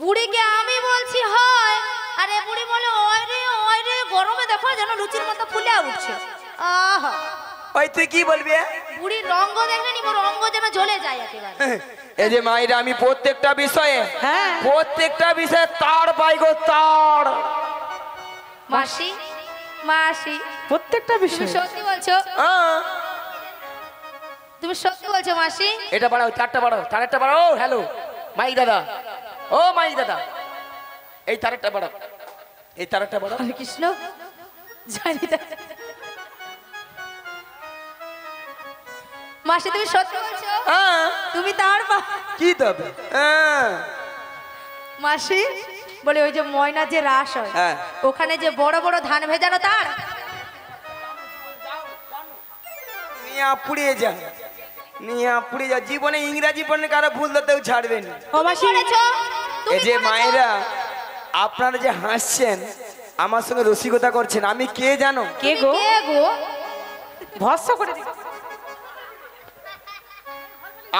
বুড়িকে আমি বলছি হয় আরে বুড়ি বলে ওই রে গরমে দেখো যেন লুচির মতো ফুলে উঠছে। আহা ওই তুই কি বলবি? বুড়ির রঙ্গ দেখলে নি মোর রঙ্গ যেন জ্বলে যায় একেবারে। এই যে মায়েরা আমি প্রত্যেকটা বিষয়ে হ্যাঁ। প্রত্যেকটা বিষয়ে তার পাই গো তার। মাসি মাসি প্রত্যেকটা তুমি বিষয় সত্যি বলছো? হ্যাঁ। তুমি সত্যি বলছো মাসি? এটা বাড়াও, চারটা বাড়াও, তারেরটা বাড়াও। হ্যালো মাইক দাদা, ও মাইক দাদা, এই তারেরটা বাড়াও, এই তারেরটা বাড়াও। হরে কৃষ্ণ জানি না। মাসি তুমি সত্যি বলছো? হ্যাঁ। তুমি তার কি তবে? হ্যাঁ। মাসি বলে ওই যে ময়না যে রাস হয় হ্যাঁ। ওখানে যে বড় বড় ধান ভেজানো তার নিয়ে পুড়িয়ে যা, নিয়ে পুড়িয়ে যা। জীবনে ইংরাজি পড়লে কারো ভুল ধরতেও ছাড়বেন। ও মাসি করেছো? তুমি এই যে করেছো? মায়েরা আপনারা যে হাসছেন, আমার সঙ্গে রসিকতা করছেন, আমি কে জানো? কে গো? কে গো? ভস্ম করে দিই।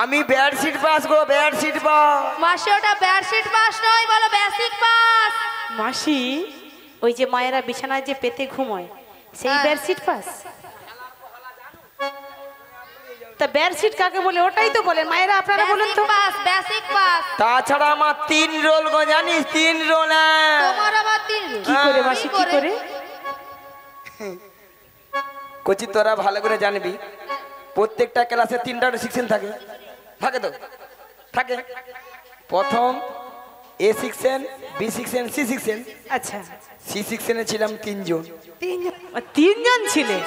আমি বেডশিট পাস গো, বেডশিট পাস। মাসি ওটা বেডশিট পাস নয়, বলো বেসিক পাস। মাসি ওই যে মায়েরা বিছানায় যে পেতে ঘুমোয় সেই হ্যাঁ। Bedsheet pass. তা বেডশিট কাকে বলে ওটাই তো বলেন মায়েরা, আপনারা বলুন বেসিক তো। Pass, basic pass. তাছাড়া আমার 3 রোল গো, জানিস? 3 রোল। তোমার আবার তিন কি করে মাসি কি করে? কচি তোরা ভালো করে জানবি, প্রত্যেকটা ক্লাসে 3টা সেকশন থাকে, থাকে তো থাকে। প্রথম A section, B section, C section. আচ্ছা সি সেকশনে ছিলাম 3 জন। তিনজন ছিলে?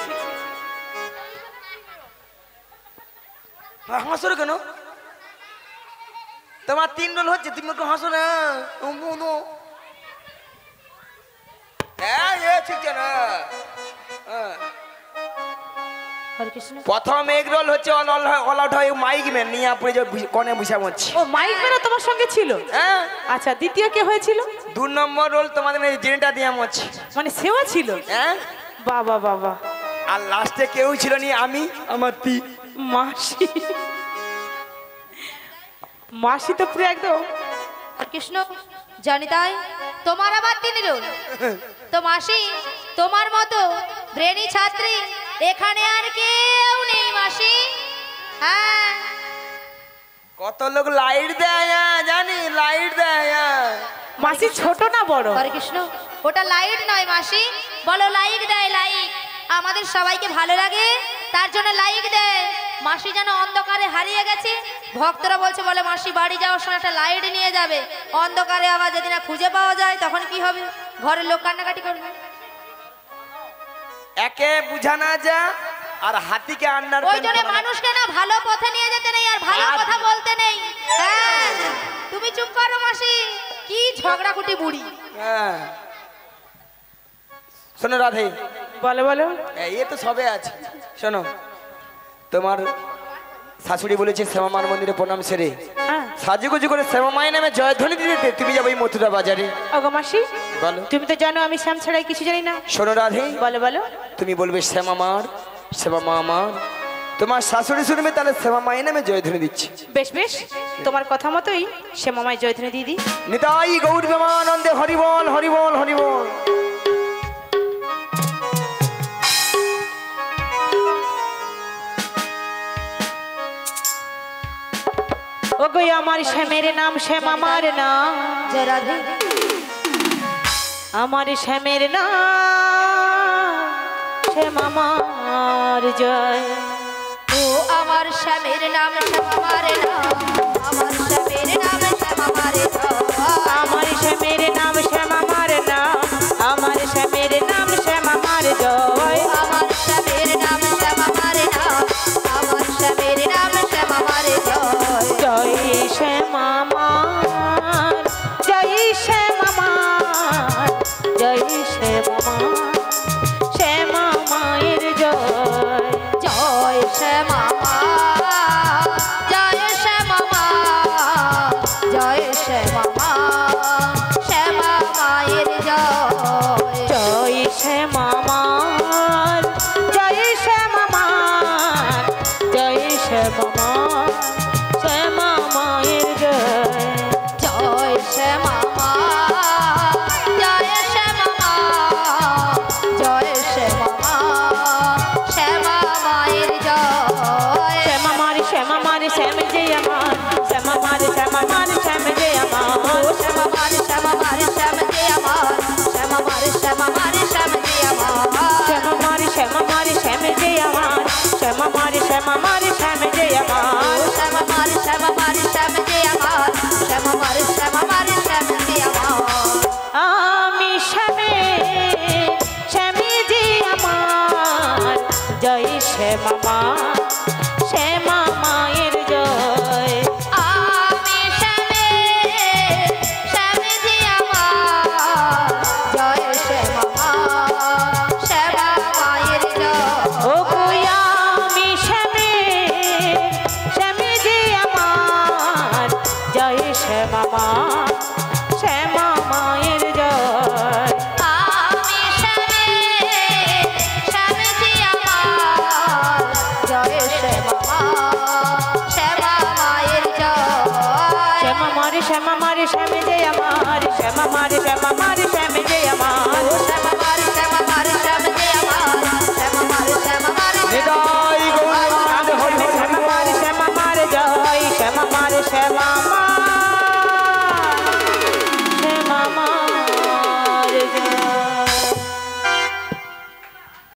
হাসো কেন? তোমার 3 রোল হচ্ছে, তুমি কেন হাসো না? হরে কৃষ্ণ। প্রথম এক রোল হচ্ছে অল আউট হয় মাইক ম্যান, নিয়ে আপনি যে কোণে বসে মরছি। ও মাইক মেরা তোমার সঙ্গে ছিল? হ্যাঁ। আচ্ছা দ্বিতীয় কে হয়েছিল? 2 নম্বর রোল তোমাদের জেনেটা দিয়ে মরছি। মানে সেও ছিল? হ্যাঁ। বাবা বাবা। আর লাস্টে কেউ ছিল নি, আমি আমার মাসি, মাসি তো পুরো একদম। হরে কৃষ্ণ জানি তাই, তোমার আবার তিন রোল। তো মাসি তোমার মতো ব্রেনি ছাত্রী এখানে আর কেউ নেই মাসি। হ্যাঁ। কত লোক লাইট দেয় জানি, লাইট দেয়। মাসি ছোট না বড়? হরে কৃষ্ণ ওটা লাইট নয় মাসি, বলো লাইক দেয়, লাইক। আমাদের সবাইকে ভালো লাগে তার জন্য লাইক দেয়। মাসি যেন অন্ধকারে হারিয়ে গেছে, ভক্তরা বলছে বলে মাসি বাড়ি যাওয়ার সময় একটা লাইট নিয়ে যাবে। অন্ধকারে আবার যদি না খুঁজে পাওয়া যায় তখন কি হবে? ঘরের লোক কান্নাকাটি করবে। একে বুঝানা যা আর হাতিকে আন্ডার। ওই জন্য মানুষকে না ভালো পথে নিয়ে যেতে নেই আর ভালো কথা বলতে নেই। হ্যাঁ তুমি চুপ করো মাসি, কি ঝগড়াকুটি বুড়ি। হ্যাঁ। শোনো রাধে, বলো বলো। এ তো সবে আছে। শোনো, তোমার শাশুড়ি বলেছে শ্যামামার মন্দিরে প্রণাম সেরে হ্যাঁ। সাজুগুজু করে শ্যামামায়ের নামে জয়ধ্বনি দিতে তুমি যাবে এই মথুরা বাজারে। ওগো মাসি বলো। তুমি তো জানো আমি শ্যাম ছাড়াই কিছু জানি না। শোনো রাধে, বলো বলো। তুমি বলবে শ্যামামার, শ্যামামা আমার। তোমার শাশুড়ি শুনবে, তাহলে শ্যামামায়ের নামে জয়ধ্বনি দিচ্ছি। বেশ বেশ, তোমার কথা মতোই শ্যামামায় জয়ধ্বনি দিদি। নিতাই গৌর প্রেমানন্দে হরিবল হরিবল হরিবল। ওগো আমার শ্যামের নাম শ্যামামার নাম, জয় রাধে। আমার শ্যামের নাম শ্যামামার জয়। ও আমার স্বামীর নাম শ্যামামার নাম, আমার স্বামীর নাম শ্যামামার নাম। আমার শ্যামের নাম শ্যামামার নাম, আমার শ্যামের নাম শ্যামামার জয়। আমার স্বামীর নাম শ্যামামার নাম, আমার স্বামীর নাম শ্যামামার জয়। জয় শ্যামামার, জয় শ্যামামার, জয় শ্যামামার, শ্যামামায়ের জয়। জয় শ্যামামা, জয় শ্যামামা, জয় শ্যামামা, শ্যামা মায়ের জয়। জয় শ্যামামার, জয় শ্যামামার, জয় শ্যামামার, শ্যামামায়ের জয়। শ্যামা মারে শ্যামা মারে শ্যামে যে আমার শ্যামা মারে শ্যামা মারে শ্যামে যে আমার শ্যামা মারে শ্যামা মারে শ্যামে যে আমার শ্যামা মারে শ্যামা মারে নিতাই